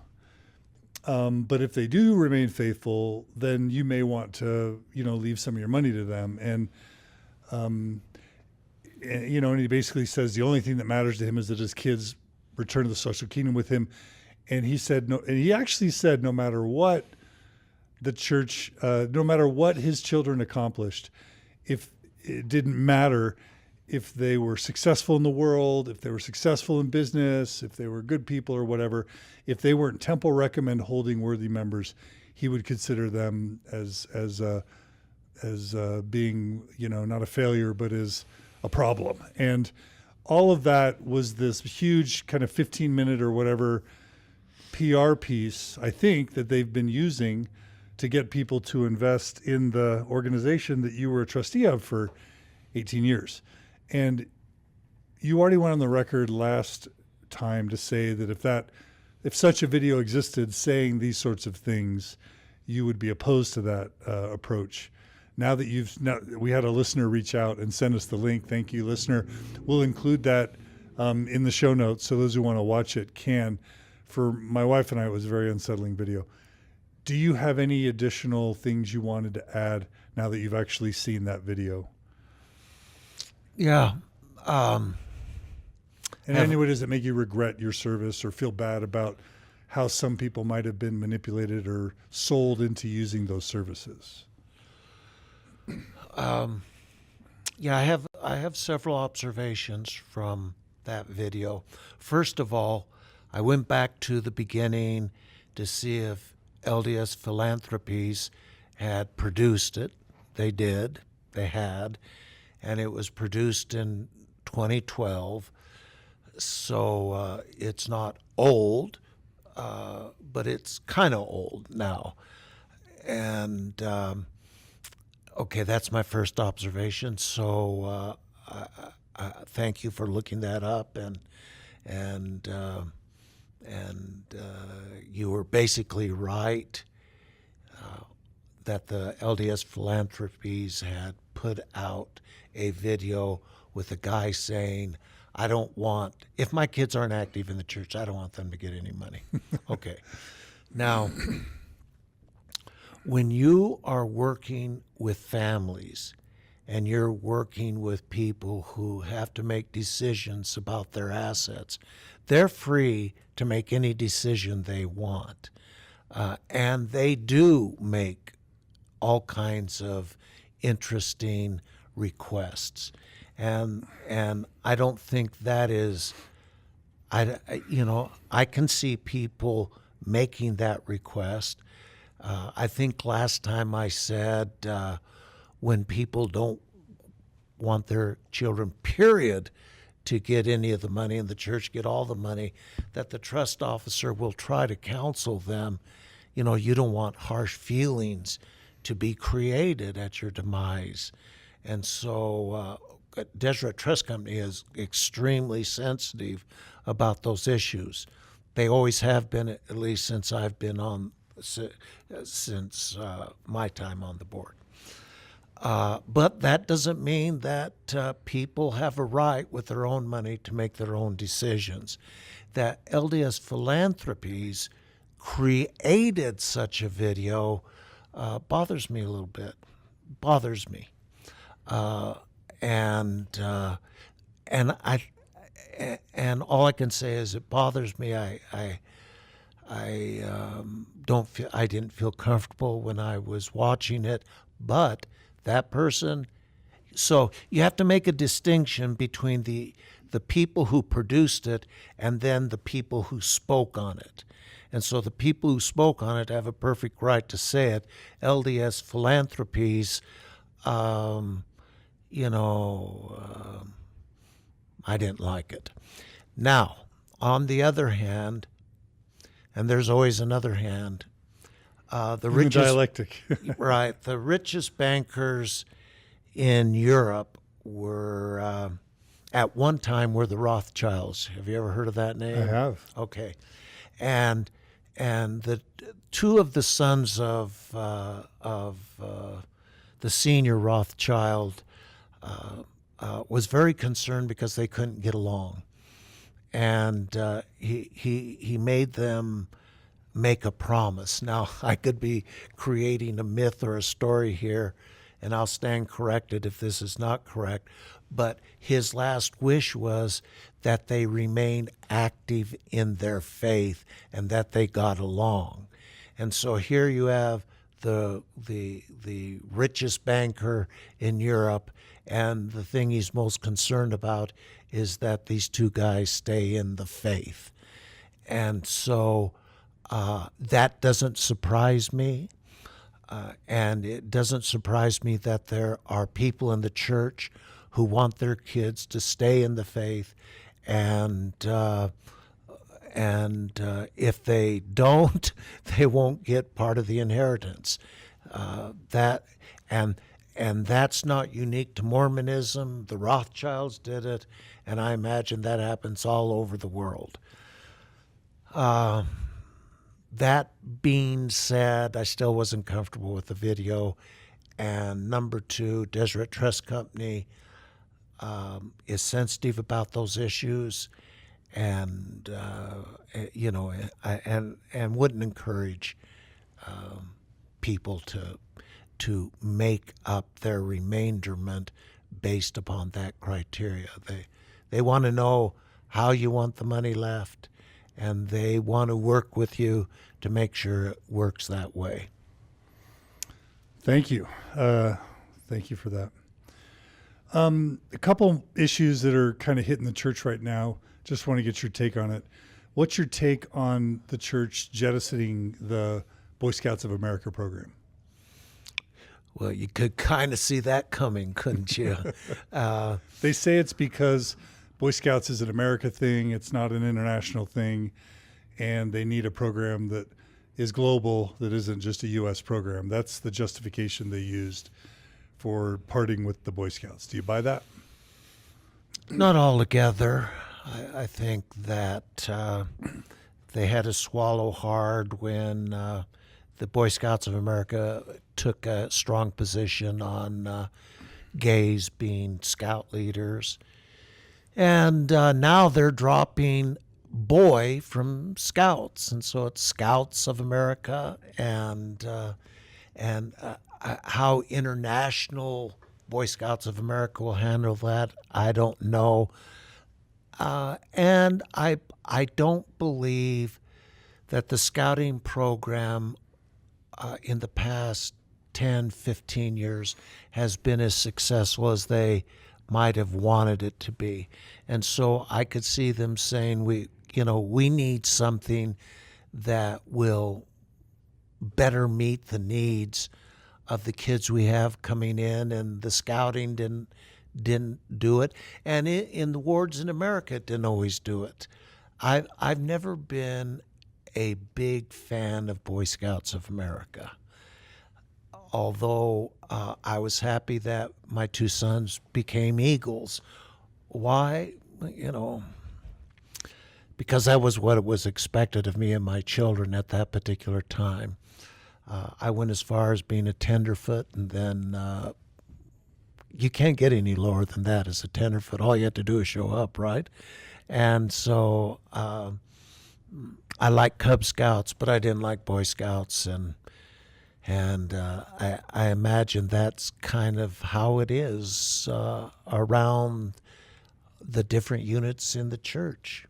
Speaker 1: But if they do remain faithful, then you may want to, leave some of your money to them. And he basically says the only thing that matters to him is that his kids return to the celestial kingdom with him. And he said, no, and he actually said, no matter what the church, no matter what his children accomplished, if it didn't matter if they were successful in the world, if they were successful in business, if they were good people or whatever, if they weren't temple recommend holding worthy members, he would consider them as being, not a failure, but as a problem. And all of that was this huge kind of 15-minute or whatever PR piece, I think, that they've been using to get people to invest in the organization that you were a trustee of for 18 years. And you already went on the record last time to say that if such a video existed saying these sorts of things, you would be opposed to that approach. Now that we had a listener reach out and send us the link. Thank you, listener. We'll include that in the show notes so those who want to watch it can. For my wife and I, it was a very unsettling video. Do you have any additional things you wanted to add now that you've actually seen that video?
Speaker 2: Yeah.
Speaker 1: And anyway, does it make you regret your service or feel bad about how some people might have been manipulated or sold into using those services?
Speaker 2: Yeah, I have several observations from that video. First of all, I went back to the beginning to see if LDS Philanthropies had produced it. They did. They had. And it was produced in 2012. So it's not old, but it's kind of old now. And okay, that's my first observation. So I thank you for looking that up, and you were basically right that the LDS Philanthropies had put out a video with a guy saying, if my kids aren't active in the church, I don't want them to get any money. Okay. Now, when you are working with families and you're working with people who have to make decisions about their assets, they're free to make any decision they want. And they do make all kinds of interesting requests. And I don't think that is, I can see people making that request. I think last time I said when people don't want their children, period, to get any of the money and the church get all the money, that the trust officer will try to counsel them. You know, you don't want harsh feelings to be created at your demise. And so Deseret Trust Company is extremely sensitive about those issues. They always have been, at least since I've been on, since my time on the board. But that doesn't mean that people have a right with their own money to make their own decisions. That LDS Philanthropies created such a video bothers me a little bit. Bothers me. And all I can say is it bothers me. I didn't feel comfortable when I was watching it, but that person. So you have to make a distinction between the people who produced it and then the people who spoke on it. And so the people who spoke on it have a perfect right to say it. LDS Philanthropies, I didn't like it. Now, on the other hand, and there's always another hand, the richest
Speaker 1: dialectic.
Speaker 2: right, the richest bankers in Europe were at one time were the Rothschilds. Have you ever heard of that name?
Speaker 1: I have.
Speaker 2: Okay, and the two of the sons of the senior Rothschild was very concerned because they couldn't get along, and he made them make a promise. Now, I could be creating a myth or a story here, and I'll stand corrected if this is not correct, but his last wish was that they remain active in their faith and that they got along. And so here you have the richest banker in Europe, and the thing he's most concerned about is that these two guys stay in the faith. And so that doesn't surprise me, and it doesn't surprise me that there are people in the church who want their kids to stay in the faith, and if they don't, they won't get part of the inheritance. And that's not unique to Mormonism. The Rothschilds did it, and I imagine that happens all over the world. That being said, I still wasn't comfortable with the video. And number two, Deseret Trust Company is sensitive about those issues, and and wouldn't encourage people to make up their remainderment based upon that criteria. They want to know how you want the money left, and they want to work with you to make sure it works that way.
Speaker 1: Thank you. Thank you for that. A couple issues that are kind of hitting the church right now. Just want to get your take on it. What's your take on the church jettisoning the Boy Scouts of America program?
Speaker 2: Well, you could kind of see that coming, couldn't you?
Speaker 1: They say it's because Boy Scouts is an America thing. It's not an international thing. And they need a program that is global, that isn't just a U.S. program. That's the justification they used for parting with the Boy Scouts. Do you buy that?
Speaker 2: Not altogether. I think that they had to swallow hard when the Boy Scouts of America took a strong position on gays being scout leaders. And now they're dropping boy from Scouts, and so it's Scouts of America, and how international Boy Scouts of America will handle that, I don't know. And I don't believe that the scouting program in the past 10, 15 years has been as successful as they might have wanted it to be. And so I could see them saying, we need something that will better meet the needs of the kids we have coming in, and the scouting didn't do it, and in the wards in America, it didn't always do it. I've never been a big fan of Boy Scouts of America, although I was happy that my two sons became Eagles. Why? Because that was what was expected of me and my children at that particular time. I went as far as being a tenderfoot, and then you can't get any lower than that as a tenderfoot. All you have to do is show up, right? And so I like Cub Scouts, but I didn't like Boy Scouts, and I imagine that's kind of how it is around the different units in the church.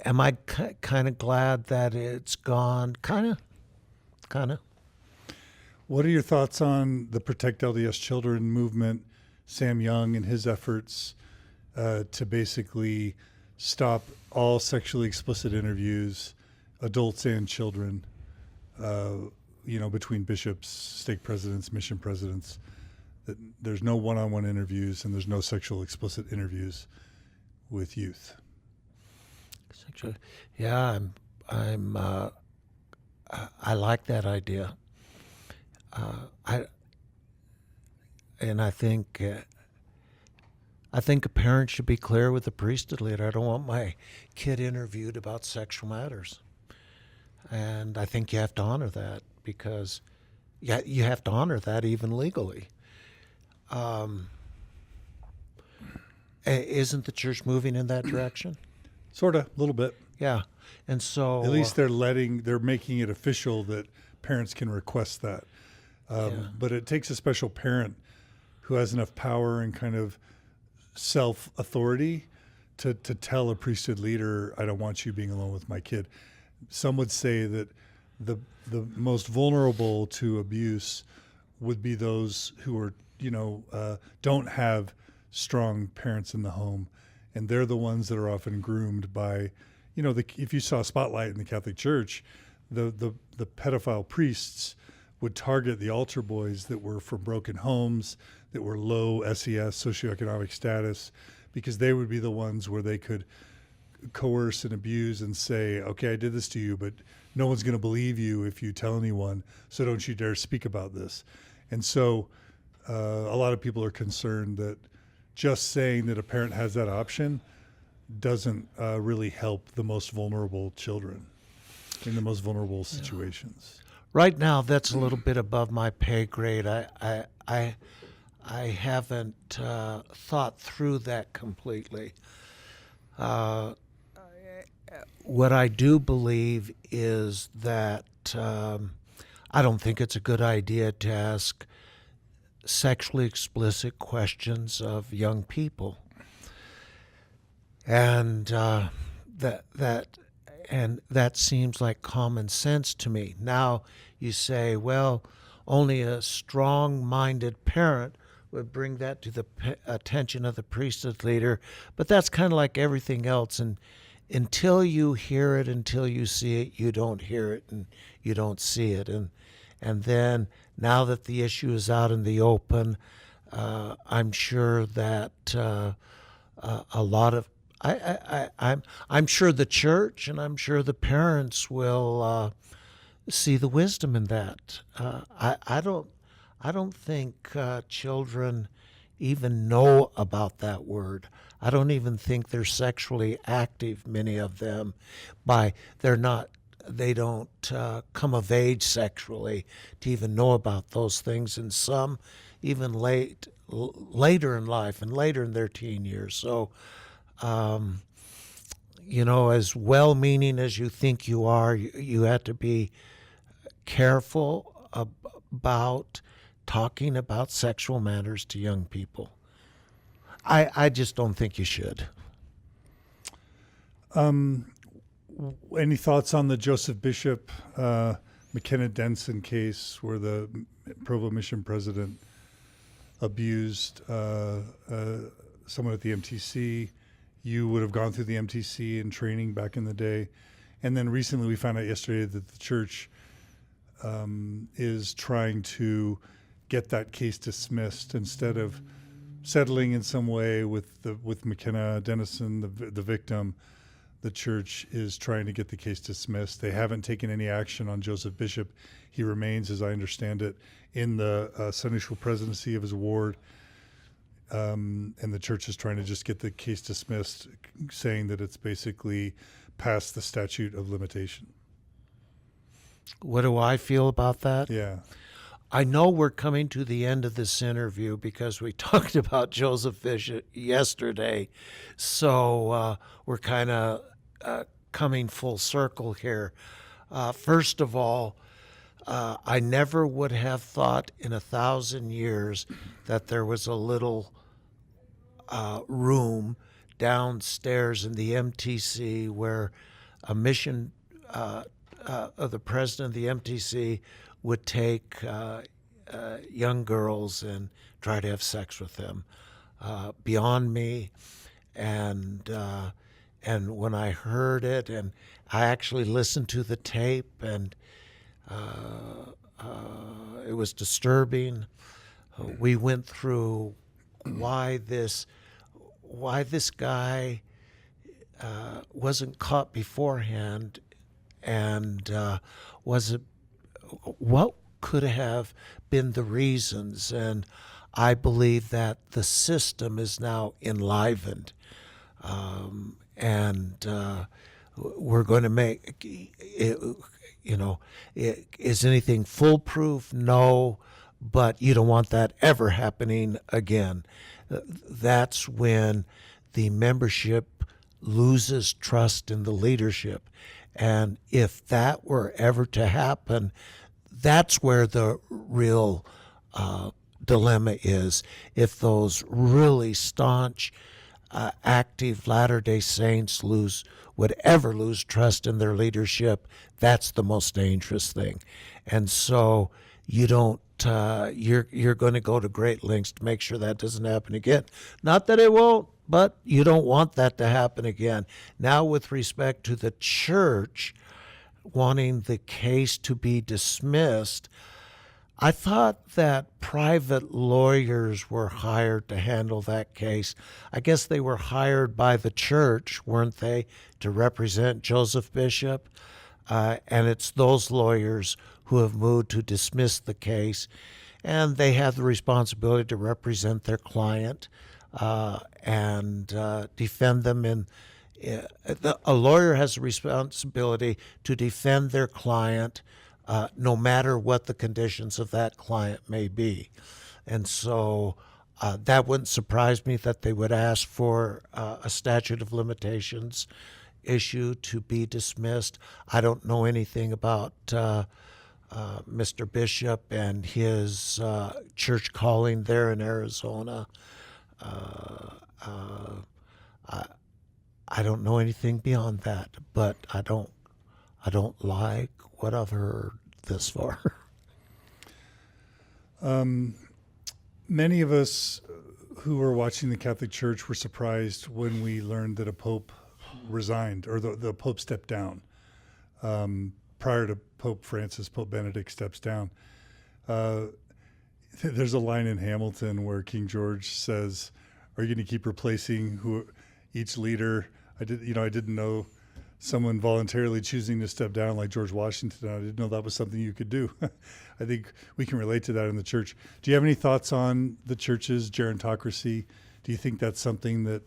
Speaker 2: Am I kind of glad that it's gone? Kind of.
Speaker 1: What are your thoughts on the Protect LDS Children movement, Sam Young and his efforts to basically stop all sexually explicit interviews, adults and children, between bishops, stake presidents, mission presidents, that there's no one-on-one interviews and there's no sexual explicit interviews with youth?
Speaker 2: Yeah, I like that idea. I think a parent should be clear with the priesthood leader. I don't want my kid interviewed about sexual matters, and I think you have to honor that, because you have to honor that even legally. Isn't the church moving in that direction?
Speaker 1: Sort of, a little bit.
Speaker 2: Yeah, and so
Speaker 1: at least they're making it official that parents can request that. But it takes a special parent who has enough power and kind of self-authority to tell a priesthood leader, I don't want you being alone with my kid. Some would say that the most vulnerable to abuse would be those who are, don't have strong parents in the home. And they're the ones that are often groomed by, if you saw Spotlight in the Catholic Church, the pedophile priests would target the altar boys that were from broken homes, that were low SES, socioeconomic status, because they would be the ones where they could coerce and abuse and say, okay, I did this to you, but no one's going to believe you if you tell anyone, so don't you dare speak about this. And so a lot of people are concerned that just saying that a parent has that option doesn't really help the most vulnerable children in the most vulnerable situations.
Speaker 2: Right now, that's a little bit above my pay grade. I haven't thought through that completely. What I do believe is that I don't think it's a good idea to ask sexually explicit questions of young people, and that seems like common sense to me. Now you say, well, only a strong-minded parent would bring that to the attention of the priesthood leader, but that's kind of like everything else, and until you hear it, until you see it, you don't hear it and you don't see it. And then now that the issue is out in the open, I'm sure that a lot of I'm sure the church and I'm sure the parents will see the wisdom in that. I don't think children even know about that word. I don't even think they're sexually active, many of them. They don't come of age sexually to even know about those things, and some even later in life and later in their teen years. So, as well-meaning as you think you are, you have to be careful about talking about sexual matters to young people. I just don't think you should.
Speaker 1: Any thoughts on the Joseph Bishop, McKenna Denson case where the Provo mission president abused someone at the MTC? You would have gone through the MTC and training back in the day. And then recently we found out yesterday that the church is trying to get that case dismissed instead of settling in some way with McKenna Dennison, the victim. The church is trying to get the case dismissed. They haven't taken any action on Joseph Bishop. He remains, as I understand it, in the Sunday school presidency of his ward. And the church is trying to just get the case dismissed, saying that it's basically past the statute of limitation.
Speaker 2: What do I feel about that?
Speaker 1: Yeah.
Speaker 2: I know we're coming to the end of this interview because we talked about Joseph Bishop yesterday. So we're kind of coming full circle here. First of all, I never would have thought in 1,000 years that there was a little room downstairs in the MTC where a mission of the president of the MTC would take young girls and try to have sex with them. Beyond me, and when I heard it, and I actually listened to the tape, and it was disturbing. We went through why this guy wasn't caught beforehand, and what could have been the reasons. And I believe that the system is now enlivened, and we're going to make it, is anything foolproof? No, but you don't want that ever happening again. That's when the membership loses trust in the leadership. And if that were ever to happen, that's where the real dilemma is. If those really staunch, active Latter-day Saints would ever lose trust in their leadership, that's the most dangerous thing. And so you don't, you're going to go to great lengths to make sure that doesn't happen again. Not that it won't, but you don't want that to happen again. Now, with respect to the church wanting the case to be dismissed, I thought that private lawyers were hired to handle that case. I guess they were hired by the church, weren't they, to represent Joseph Bishop? And it's those lawyers who have moved to dismiss the case, and they have the responsibility to represent their client and defend them. A lawyer has a responsibility to defend their client no matter what the conditions of that client may be. And so that wouldn't surprise me that they would ask for a statute of limitations issue to be dismissed. I don't know anything about Mr. Bishop and his church calling there in Arizona. I don't know anything beyond that, but I don't like what I've heard this far.
Speaker 1: Many of us who were watching the Catholic Church were surprised when we learned that a pope resigned, or the pope stepped down. Prior to Pope Francis, Pope Benedict steps down. There's a line in Hamilton where King George says, "Are you going to keep replacing each leader?" I didn't know someone voluntarily choosing to step down like George Washington. I didn't know that was something you could do. I think we can relate to that in the church. Do you have any thoughts on the church's gerontocracy? Do you think that's something that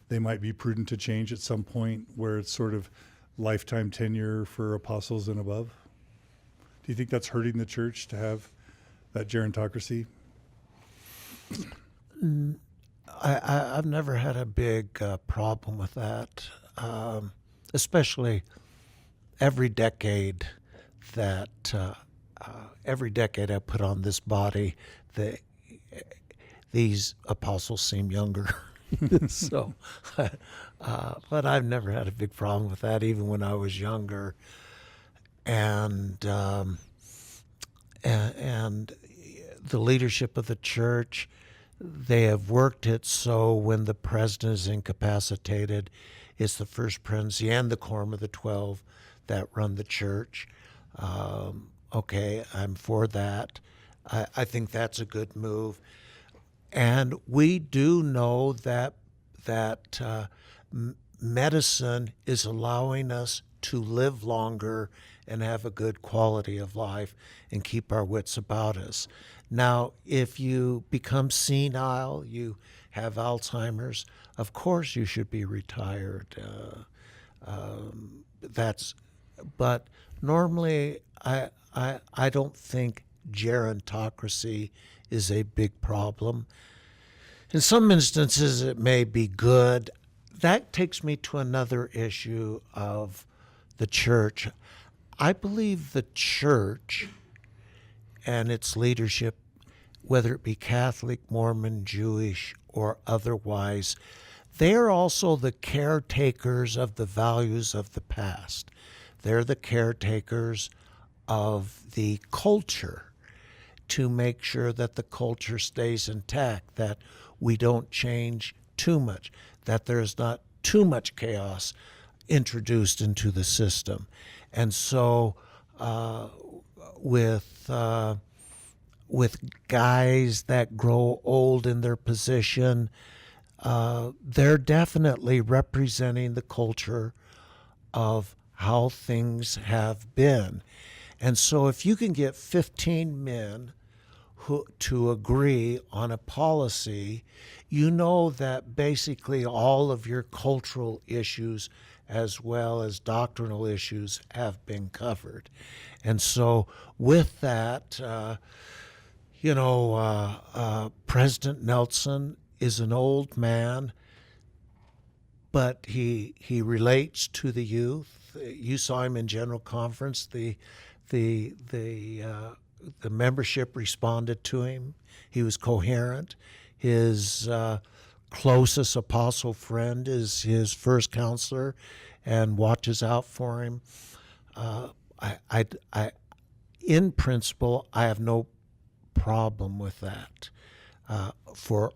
Speaker 1: they might be prudent to change at some point, where it's sort of lifetime tenure for apostles and above? Do you think that's hurting the church to have that gerontocracy?
Speaker 2: I've never had a big problem with that, especially every decade I put on this body, these apostles seem younger. So, but I've never had a big problem with that, even when I was younger. And the leadership of the church, they have worked it so when the president is incapacitated, it's the first presidency and the quorum of the 12 that run the church. Okay, I'm for that. I think that's a good move. And we do know that medicine is allowing us to live longer and have a good quality of life and keep our wits about us. Now, if you become senile, you have Alzheimer's, of course you should be retired. But normally I don't think gerontocracy is a big problem. In some instances it may be good. That takes me to another issue of the church. I believe the church and its leadership, whether it be Catholic, Mormon, Jewish, or otherwise, they are also the caretakers of the values of the past. They're the caretakers of the culture to make sure that the culture stays intact, that we don't change too much, that there's not too much chaos introduced into the system. And so with guys that grow old in their position, they're definitely representing the culture of how things have been. And so if you can get 15 men to agree on a policy, you know that basically all of your cultural issues as well as doctrinal issues have been covered. And so with that, President Nelson is an old man, but he relates to the youth. You saw him in General Conference. The membership responded to him. He was coherent. His closest apostle friend is his first counselor and watches out for him. In principle, I have no problem with that for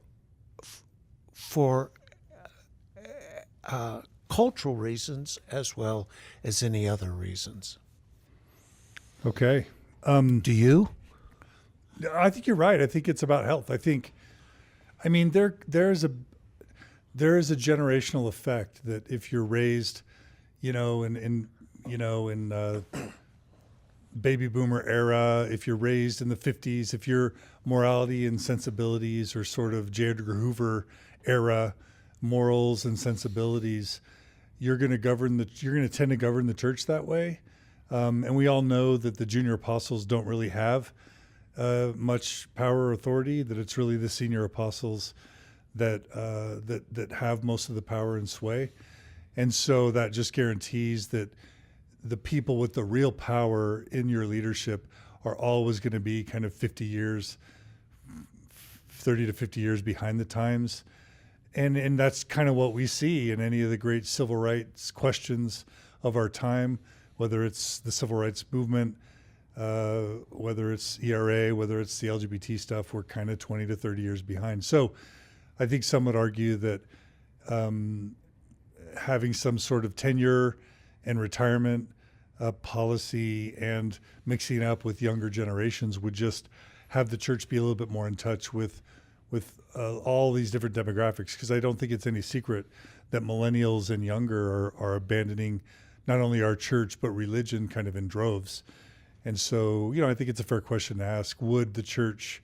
Speaker 2: cultural reasons as well as any other reasons.
Speaker 1: Okay.
Speaker 2: Do you?
Speaker 1: I think you're right. I think it's about health. There's a generational effect that if you're raised, in baby boomer era, if you're raised in the 50s, if your morality and sensibilities are sort of J. Edgar Hoover era morals and sensibilities, you're going to tend to govern the church that way. And we all know that the junior apostles don't really have much power or authority, that it's really the senior apostles that have most of the power and sway. And so that just guarantees that the people with the real power in your leadership are always going to be kind of 30 to 50 years behind the times. And that's kind of what we see in any of the great civil rights questions of our time, whether it's the civil rights movement, whether it's ERA, whether it's the LGBT stuff, we're kind of 20 to 30 years behind. So I think some would argue that having some sort of tenure and retirement policy and mixing up with younger generations would just have the church be a little bit more in touch with all these different demographics, because I don't think it's any secret that millennials and younger are abandoning not only our church but religion kind of in droves. And so, I think it's a fair question to ask, would the church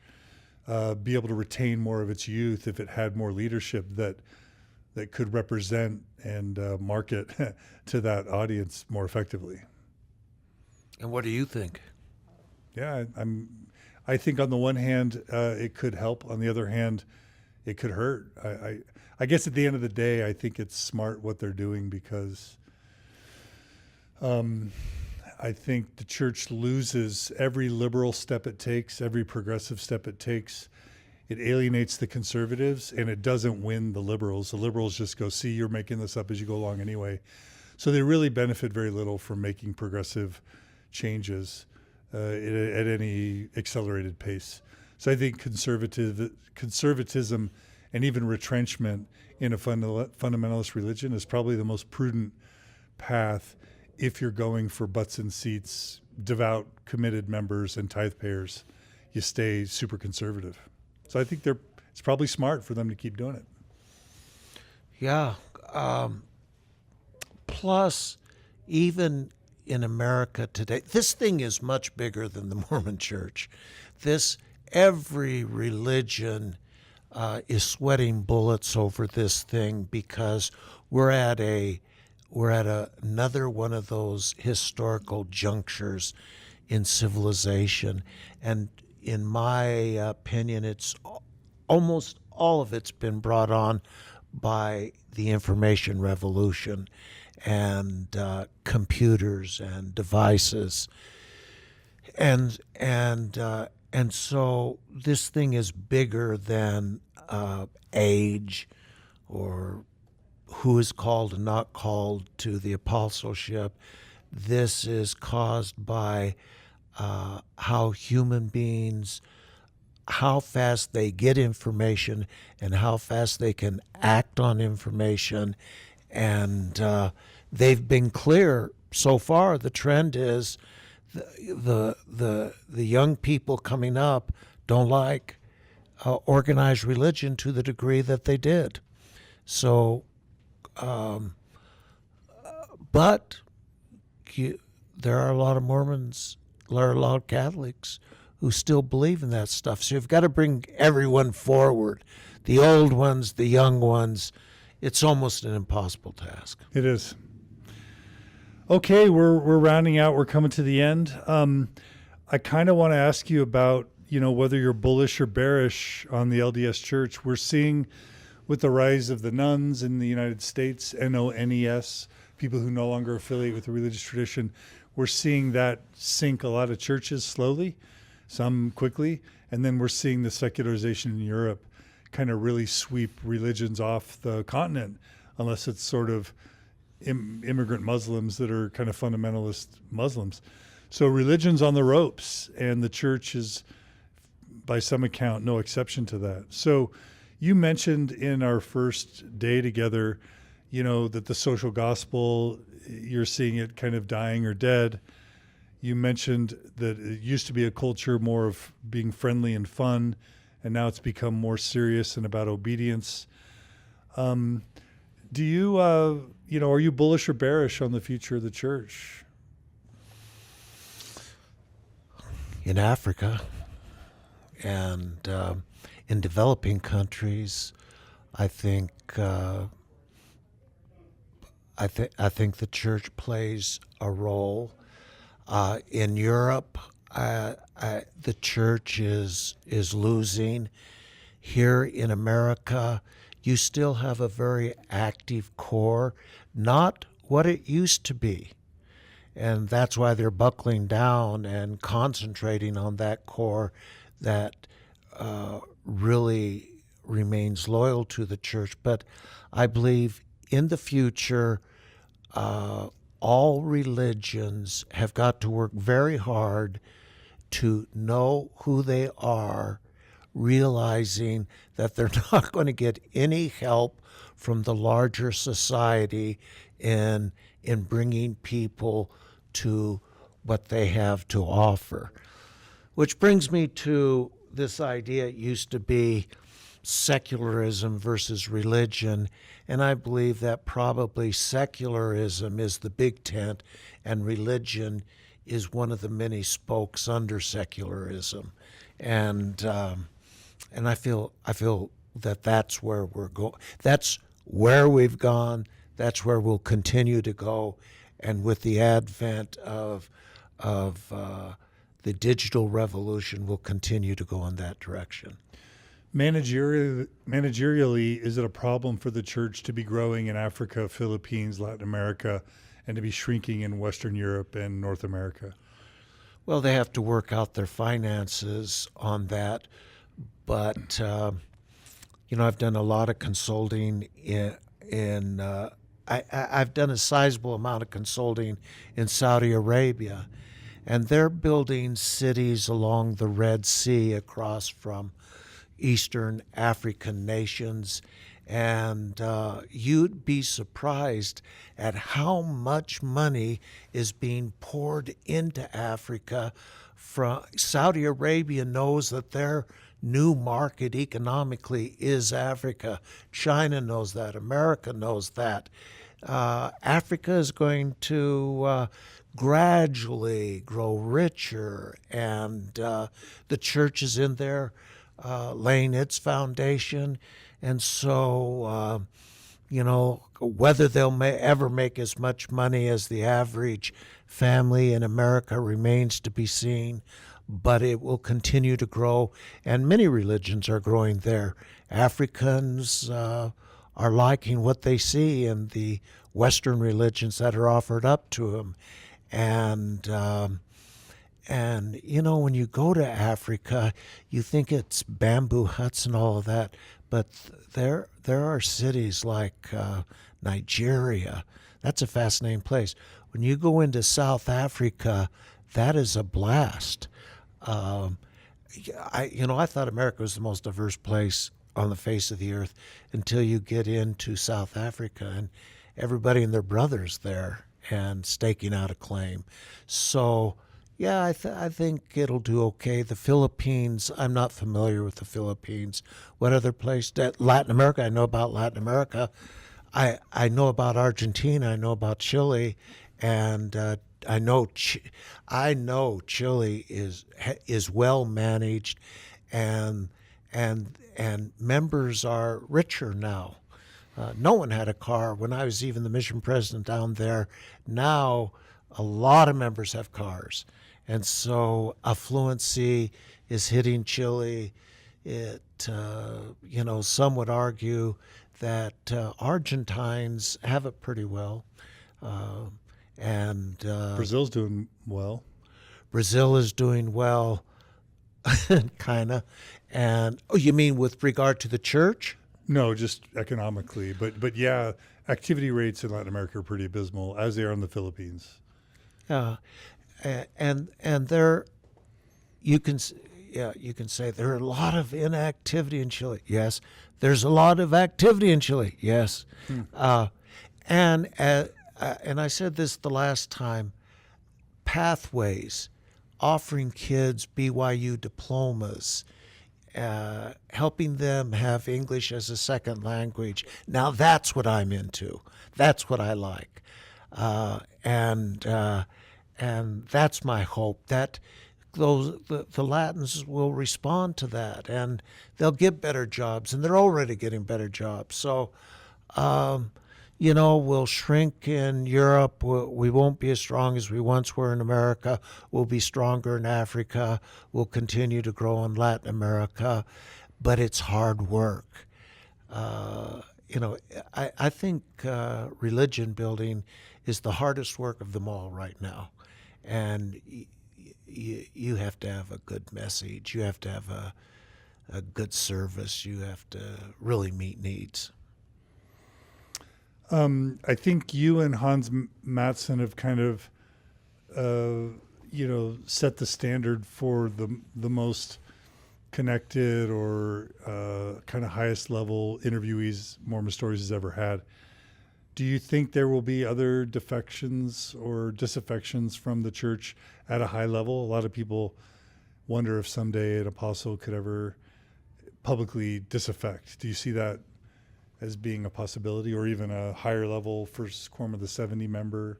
Speaker 1: be able to retain more of its youth if it had more leadership that could represent and market to that audience more effectively?
Speaker 2: And what do you think?
Speaker 1: Yeah, I think on the one hand, it could help. On the other hand, it could hurt. I guess at the end of the day, I think it's smart what they're doing, because I think the church loses every liberal step it takes, every progressive step it takes. It alienates the conservatives, and it doesn't win the liberals. The liberals just go, see, you're making this up as you go along anyway. So they really benefit very little from making progressive changes at any accelerated pace. So I think conservatism and even retrenchment in a fundamentalist religion is probably the most prudent path if you're going for butts and seats, devout, committed members, and tithe payers. You stay super conservative. So I think it's probably smart for them to keep doing it.
Speaker 2: Yeah. Plus, even in America today, this thing is much bigger than the Mormon Church. Every religion is sweating bullets over this thing because we're at another one of those historical junctures in civilization, and in my opinion, it's almost all of it's been brought on by the information revolution and computers and devices, and so this thing is bigger than age or who is called and not called to the apostleship. This is caused by how human beings, how fast they get information and how fast they can act on information. And they've been clear so far. The trend is the young people coming up don't like organized religion to the degree that they did. So, but there are a lot of Mormons, there are a lot of Catholics who still believe in that stuff. So you've got to bring everyone forward, the old ones, the young ones. It's almost an impossible task.
Speaker 1: It is. Okay, we're rounding out. We're coming to the end. I kind of want to ask you about, whether you're bullish or bearish on the LDS Church. We're seeing with the rise of the nuns in the United States, NONES, people who no longer affiliate with the religious tradition, we're seeing that sink a lot of churches slowly, some quickly, and then we're seeing the secularization in Europe kind of really sweep religions off the continent, unless it's sort of immigrant Muslims that are kind of fundamentalist Muslims. So religion's on the ropes, and the church is, by some account, no exception to that. So you mentioned in our first day together, that the social gospel, you're seeing it kind of dying or dead. You mentioned that it used to be a culture more of being friendly and fun, and now it's become more serious and about obedience. Do you, are you bullish or bearish on the future of the church?
Speaker 2: In Africa and in developing countries, I think the church plays a role. In Europe, the church is losing. Here in America, you still have a very active core, not what it used to be. And that's why they're buckling down and concentrating on that core that really remains loyal to the church. But I believe in the future, all religions have got to work very hard to know who they are, realizing that they're not going to get any help from the larger society in bringing people to what they have to offer. Which brings me to this idea. It used to be secularism versus religion, and I believe that probably secularism is the big tent and religion is one of the many spokes under secularism. And I feel that that's where we're going. That's where we've gone. That's where we'll continue to go. And with the advent of the digital revolution, we'll continue to go in that direction.
Speaker 1: Managerially, is it a problem for the church to be growing in Africa, Philippines, Latin America, and to be shrinking in Western Europe and North America?
Speaker 2: Well, they have to work out their finances on that. But, I've done a lot of consulting I've done a sizable amount of consulting in Saudi Arabia, and they're building cities along the Red Sea across from Eastern African nations, and you'd be surprised at how much money is being poured into Africa. Saudi Arabia knows that they're new market economically is Africa. China knows that. America knows that. Africa is going to gradually grow richer, and the church is in there laying its foundation. And so, whether they'll ever make as much money as the average family in America remains to be seen, but it will continue to grow, and many religions are growing there. Africans are liking what they see in the Western religions that are offered up to them. And when you go to Africa, you think it's bamboo huts and all of that, but there are cities like Nigeria. That's a fascinating place. When you go into South Africa, that is a blast. I thought America was the most diverse place on the face of the earth until you get into South Africa, and everybody and their brothers there and staking out a claim. So, yeah, I think it'll do okay. The Philippines, I'm not familiar with the Philippines. What other place? Latin America, I know about Latin America. I know about Argentina. I know about Chile, and I know Chile is well managed, and members are richer now. No one had a car when I was even the mission president down there. Now, a lot of members have cars, and so affluency is hitting Chile. Some would argue that Argentines have it pretty well, and
Speaker 1: Brazil's doing well.
Speaker 2: Brazil is doing well, kind of. And you mean with regard to the church?
Speaker 1: No, just economically, but yeah, activity rates in Latin America are pretty abysmal, as they are in the Philippines.
Speaker 2: And there, you can say there are a lot of inactivity in Chile. Yes, there's a lot of activity in Chile. Yes, and I said this the last time. Pathways, offering kids BYU diplomas. Helping them have English as a second language. Now that's what I'm into. That's what I like, and that's my hope that the Latins will respond to that, and they'll get better jobs, and they're already getting better jobs. So, we'll shrink in Europe. We won't be as strong as we once were in America. We'll be stronger in Africa. We'll continue to grow in Latin America, but it's hard work. I think religion building is the hardest work of them all right now. And you have to have a good message. You have to have a good service. You have to really meet needs.
Speaker 1: I think you and Hans Matson have kind of, set the standard for the most connected or kind of highest level interviewees Mormon Stories has ever had. Do you think there will be other defections or disaffections from the church at a high level? A lot of people wonder if someday an apostle could ever publicly disaffect. Do you see that as being a possibility, or even a higher level First Quorum of the 70 member,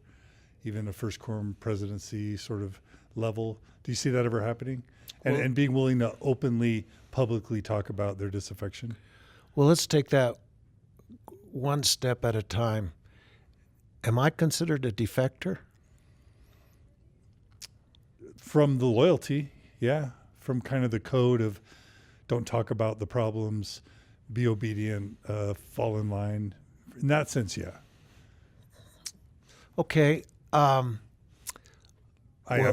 Speaker 1: even a First Quorum presidency sort of level? Do you see that ever happening? And being willing to openly, publicly talk about their disaffection?
Speaker 2: Well, let's take that one step at a time. Am I considered a defector?
Speaker 1: From the loyalty, yeah. From kind of the code of don't talk about the problems, be obedient, fall in line. In that sense, yeah.
Speaker 2: Okay.
Speaker 1: I'm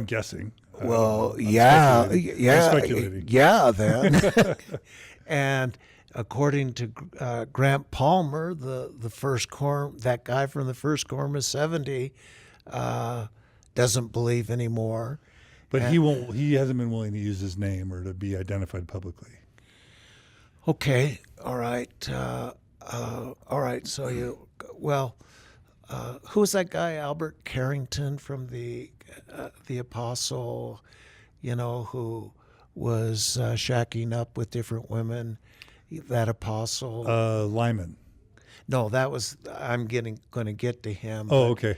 Speaker 1: guessing.
Speaker 2: Well,
Speaker 1: I'm
Speaker 2: yeah,
Speaker 1: speculating.
Speaker 2: Yeah, then. And according to Grant Palmer, the first quorum, that guy from the First Quorum of 70, doesn't believe anymore.
Speaker 1: But he hasn't been willing to use his name or to be identified publicly.
Speaker 2: Okay, all right. So who's that guy, Albert Carrington from the Apostle, who was shacking up with different women. That apostle.
Speaker 1: Lyman.
Speaker 2: No, that was, I'm going to get to him.
Speaker 1: Oh, okay.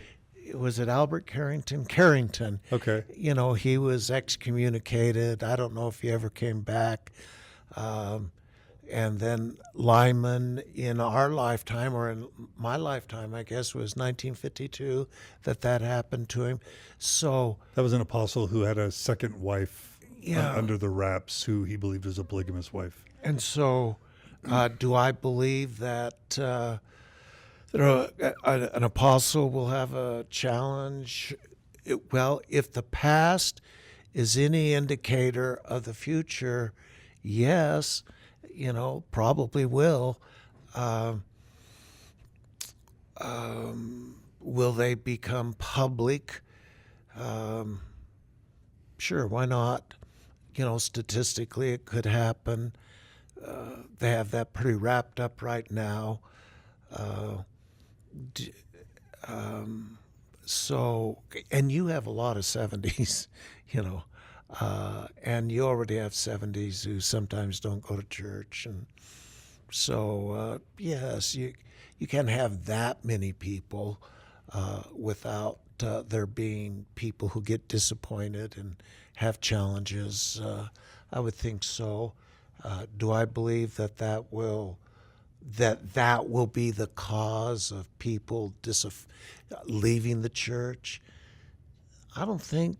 Speaker 2: Was it Albert Carrington? Carrington.
Speaker 1: Okay.
Speaker 2: You know, he was excommunicated. I don't know if he ever came back. And then Lyman, in our lifetime, or in my lifetime, I guess, was 1952 that happened to him. So
Speaker 1: That was an apostle who had a second wife under the wraps, who he believed was a polygamous wife.
Speaker 2: And so, do I believe that an apostle will have a challenge? Well, if the past is any indicator of the future, yes, probably will. Will they become public? Sure, why not? Statistically, it could happen. They have that pretty wrapped up right now. So, and you have a lot of 70s, and you already have 70s who sometimes don't go to church. And so, yes, you can't have that many people without there being people who get disappointed and have challenges. I would think so. Do I believe that will be the cause of people leaving the church? I don't think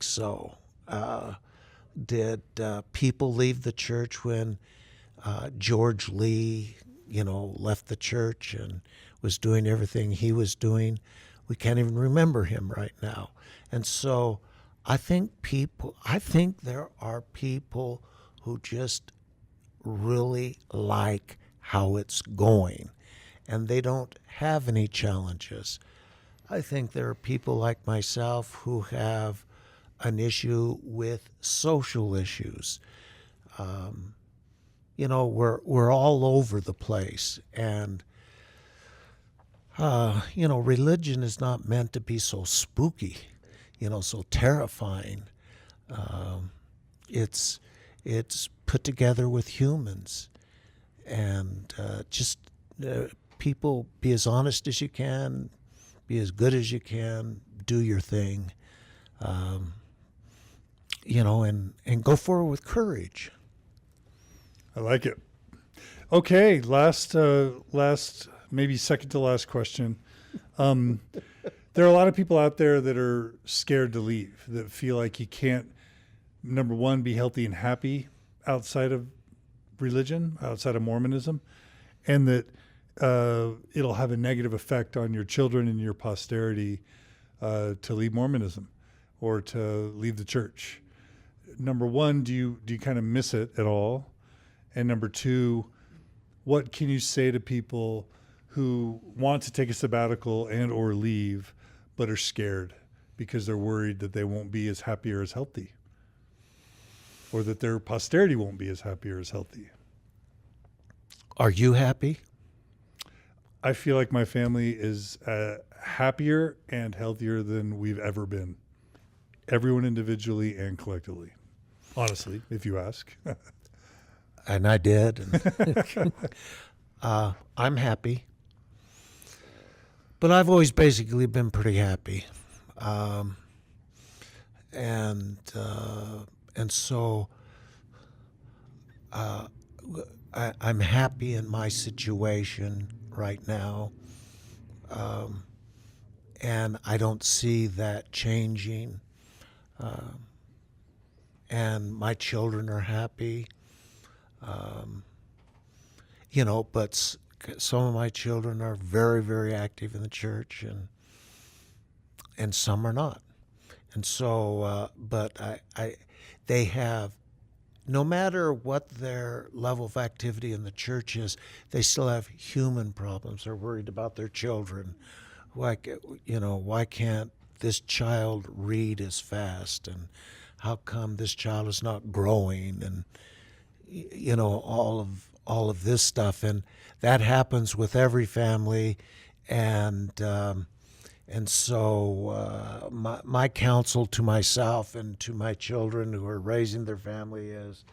Speaker 2: so. Did people leave the church when George Lee, left the church and was doing everything he was doing? We can't even remember him right now. And so I think there are people who just really like how it's going, and they don't have any challenges. I think there are people like myself who have an issue with social issues. We're all over the place, and religion is not meant to be so spooky, so terrifying. It's put together with humans, and people, be as honest as you can, be as good as you can, do your thing, and go forward with courage.
Speaker 1: I like it. Okay, last, maybe second to last question. There are a lot of people out there that are scared to leave, that feel like you can't, number one, be healthy and happy outside of religion, outside of Mormonism, and that it'll have a negative effect on your children and your posterity to leave Mormonism or to leave the church. Number one, do you kind of miss it at all? And number two, what can you say to people who want to take a sabbatical and or leave, but are scared because they're worried that they won't be as happy or as healthy, or that their posterity won't be as happy or as healthy?
Speaker 2: Are you happy?
Speaker 1: I feel like my family is happier and healthier than we've ever been. Everyone individually and collectively. Honestly, if you ask.
Speaker 2: And I did. I'm happy. But I've always basically been pretty happy. And so I'm happy in my situation right now. And I don't see that changing. And my children are happy. But some of my children are very, very active in the church, and some are not. And so, but they have, no matter what their level of activity in the church is, they still have human problems. They're worried about their children. Why can't this child read as fast? And how come this child is not growing? And all of this stuff, and that happens with every family, and And so my counsel to myself and to my children who are raising their family is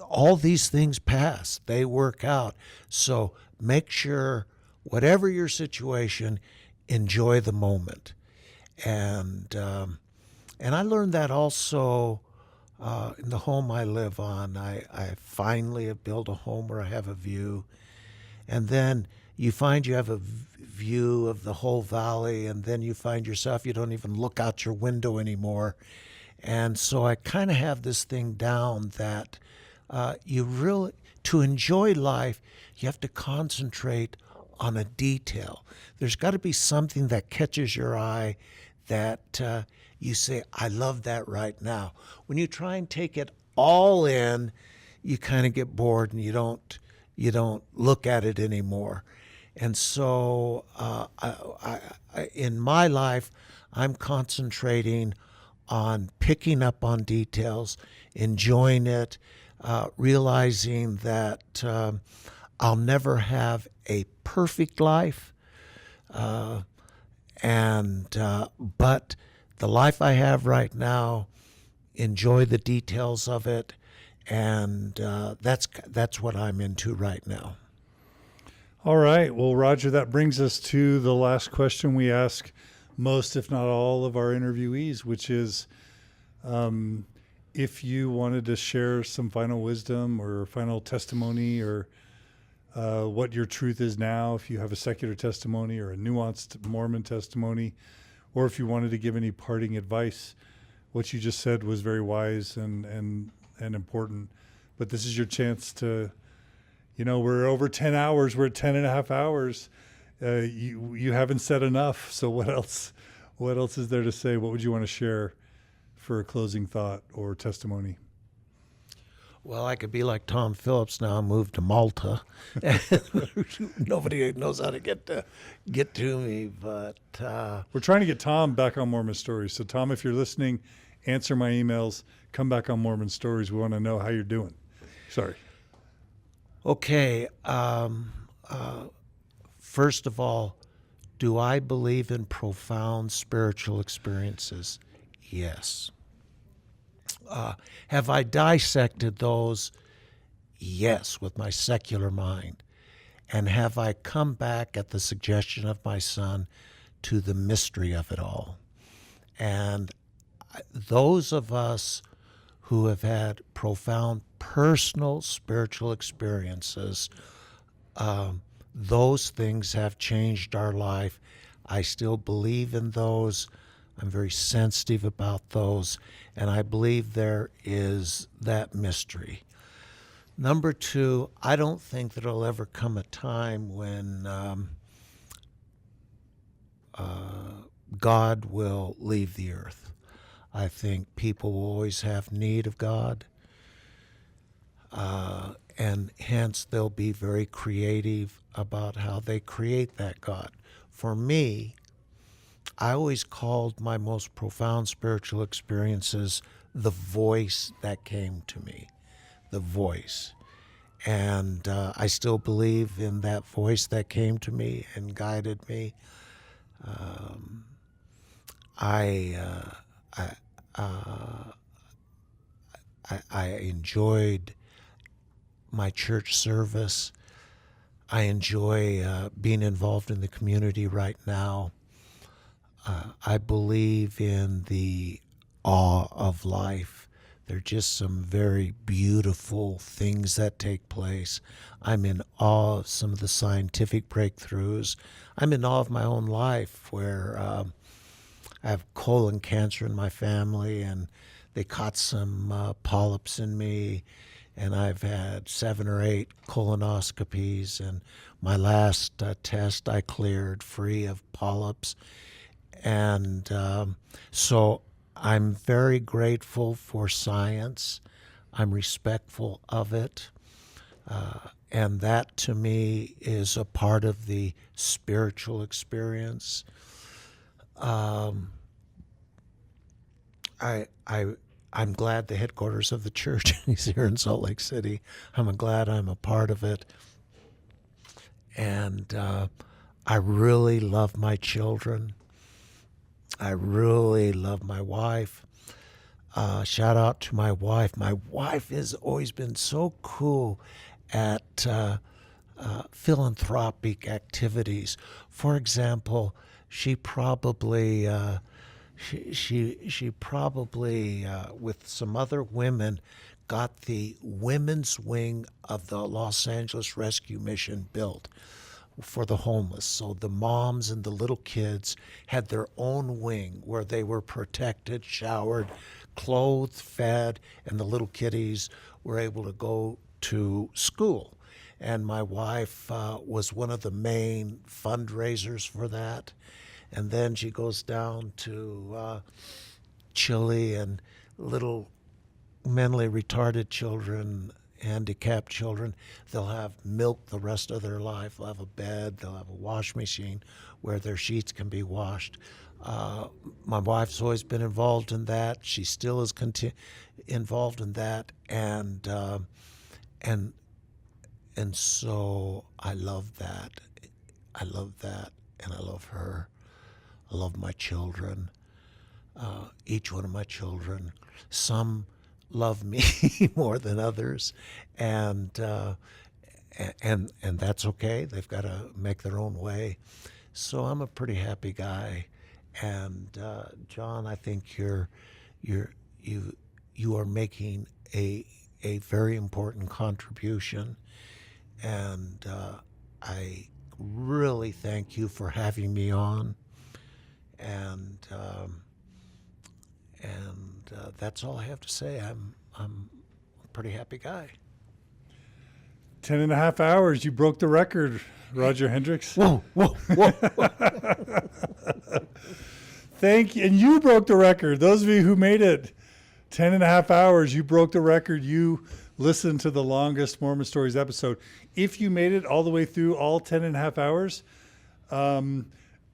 Speaker 2: all these things pass. They work out. So make sure, whatever your situation, enjoy the moment. And I learned that also in the home I live on. I finally have built a home where I have a view. And then you find you have a view of the whole valley, and then you find yourself, you don't even look out your window anymore. And so I kind of have this thing down that you really, to enjoy life, you have to concentrate on a detail. There's got to be something that catches your eye that you say, I love that right now. When you try and take it all in, you kind of get bored and you don't look at it anymore. And so in my life, I'm concentrating on picking up on details, enjoying it, realizing that I'll never have a perfect life, but the life I have right now, enjoy the details of it, and that's what I'm into right now.
Speaker 1: All right. Well, Roger, that brings us to the last question we ask most, if not all, of our interviewees, which is if you wanted to share some final wisdom or final testimony, or what your truth is now, if you have a secular testimony or a nuanced Mormon testimony, or if you wanted to give any parting advice. What you just said was very wise and important, but this is your chance to, we're over 10 hours. We're at 10 and a half hours. You haven't said enough. So what else is there to say? What would you want to share for a closing thought or testimony?
Speaker 2: Well, I could be like Tom Phillips now and move to Malta. Nobody knows how to get to me, but
Speaker 1: we're trying to get Tom back on Mormon Stories. So Tom, if you're listening, answer my emails. Come back on Mormon Stories. We want to know how you're doing. Sorry.
Speaker 2: Okay. First of all, do I believe in profound spiritual experiences? Yes. Have I dissected those? Yes, with my secular mind. And have I come back at the suggestion of my son to the mystery of it all? And those of us who have had profound personal spiritual experiences, those things have changed our life. I still believe in those. I'm very sensitive about those, and I believe there is that mystery. Number two, I don't think that there'll ever come a time when God will leave the earth. I think people will always have need of God, and hence they'll be very creative about how they create that God. For me, I always called my most profound spiritual experiences the voice that came to me, the voice. And I still believe in that voice that came to me and guided me. I enjoyed my church service. I enjoy being involved in the community right now. I believe in the awe of life. There are just some very beautiful things that take place. I'm in awe of some of the scientific breakthroughs. I'm in awe of my own life, where I have colon cancer in my family, and they caught some polyps in me, and I've had 7 or 8 colonoscopies, and my last test I cleared free of polyps. And so I'm very grateful for science. I'm respectful of it. And that, to me, is a part of the spiritual experience. I'm glad the headquarters of the church is here in Salt Lake City. I'm glad I'm a part of it. And I really love my children. I really love my wife. Shout out to my wife. My wife has always been so cool at philanthropic activities. For example, she probably with some other women got the women's wing of the Los Angeles Rescue Mission built for the homeless. So the moms and the little kids had their own wing where they were protected, showered, clothed, fed, and the little kiddies were able to go to school. And my wife was one of the main fundraisers for that. And then she goes down to Chile, and little mentally retarded children, handicapped children, they'll have milk the rest of their life. They'll have a bed, they'll have a wash machine where their sheets can be washed. My wife's always been involved in that. She still is involved in that, and so I love that. I love that, and I love her. I love my children. Each one of my children. Some love me more than others, and that's okay. They've got to make their own way. So I'm a pretty happy guy. And John, I think you are making a very important contribution, and I really thank you for having me on. And that's all I have to say. I'm a pretty happy guy.
Speaker 1: 10.5 hours. You broke the record, Roger Hendrix.
Speaker 2: Whoa.
Speaker 1: Thank you. And you broke the record. Those of you who made it 10.5 hours, you broke the record. You listened to the longest Mormon Stories episode. If you made it all the way through all 10.5 hours,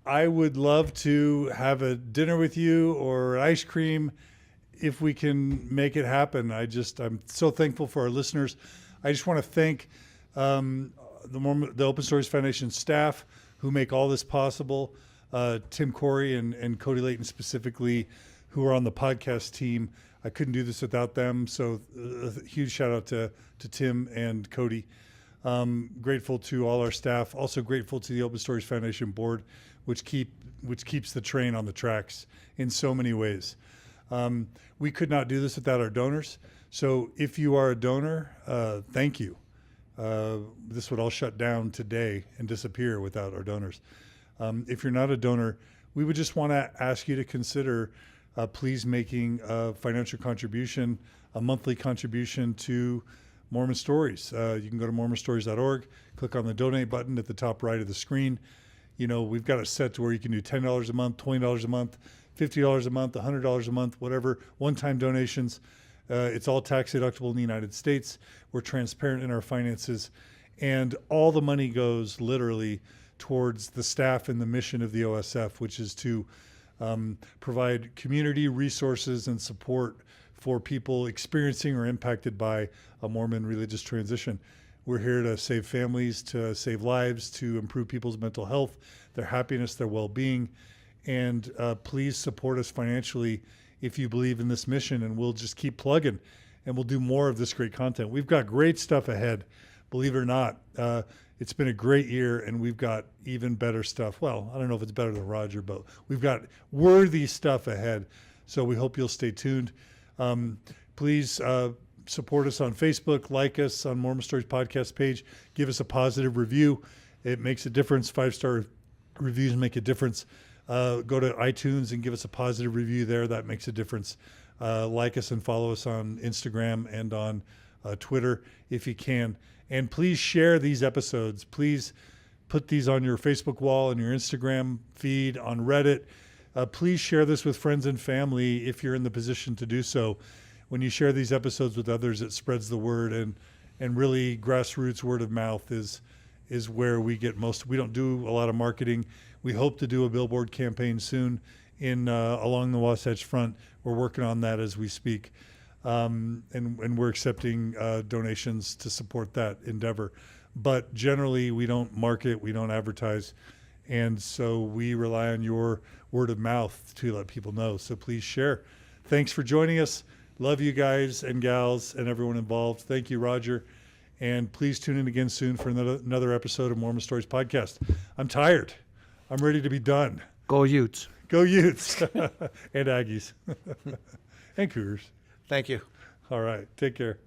Speaker 1: I would love to have a dinner with you or ice cream if we can make it happen. I'm so thankful for our listeners. I just want to thank the Open Stories Foundation staff who make all this possible. Tim Corey and Cody Layton specifically, who are on the podcast team. I couldn't do this without them. So a huge shout out to Tim and Cody. Grateful to all our staff. Also grateful to the Open Stories Foundation board, which keeps the train on the tracks in so many ways. We could not do this without our donors. So if you are a donor, thank you. This would all shut down today and disappear without our donors. If you're not a donor, we would just want to ask you to consider please making a financial contribution, a monthly contribution to Mormon Stories. You can go to mormonstories.org, click on the donate button at the top right of the screen. We've got it set to where you can do $10 a month, $20 a month, $50 a month, $100 a month, whatever, one-time donations. It's all tax deductible in the United States. We're transparent in our finances, and all the money goes literally towards the staff and the mission of the OSF, which is to provide community resources and support for people experiencing or impacted by a Mormon religious transition. We're here to save families, to save lives, to improve people's mental health, their happiness, their well-being. And please support us financially if you believe in this mission, and we'll just keep plugging, and we'll do more of this great content. We've got great stuff ahead, believe it or not. It's been a great year, and we've got even better stuff. Well, I don't know if it's better than Roger, but we've got worthy stuff ahead. So we hope you'll stay tuned. Please support us on Facebook, like us on Mormon Stories Podcast page, give us a positive review. It makes a difference. 5-star reviews make a difference. Go to iTunes and give us a positive review there. That makes a difference. Like us and follow us on Instagram and on Twitter if you can. And please share these episodes. Please put these on your Facebook wall and your Instagram feed, on Reddit. Please share this with friends and family if you're in the position to do so. When you share these episodes with others, it spreads the word, and really grassroots word of mouth is where we get most. We don't do a lot of marketing. We hope to do a billboard campaign soon along the Wasatch Front. We're working on that as we speak. And we're accepting donations to support that endeavor. But generally, we don't market, we don't advertise, And so we rely on your word of mouth to let people know. So please share. Thanks for joining us. Love you guys and gals and everyone involved. Thank you, Roger. And please tune in again soon for another episode of Mormon Stories Podcast. I'm tired. I'm ready to be done.
Speaker 2: Go Utes.
Speaker 1: Go Utes. And Aggies. And Cougars.
Speaker 2: Thank you.
Speaker 1: All right. Take care.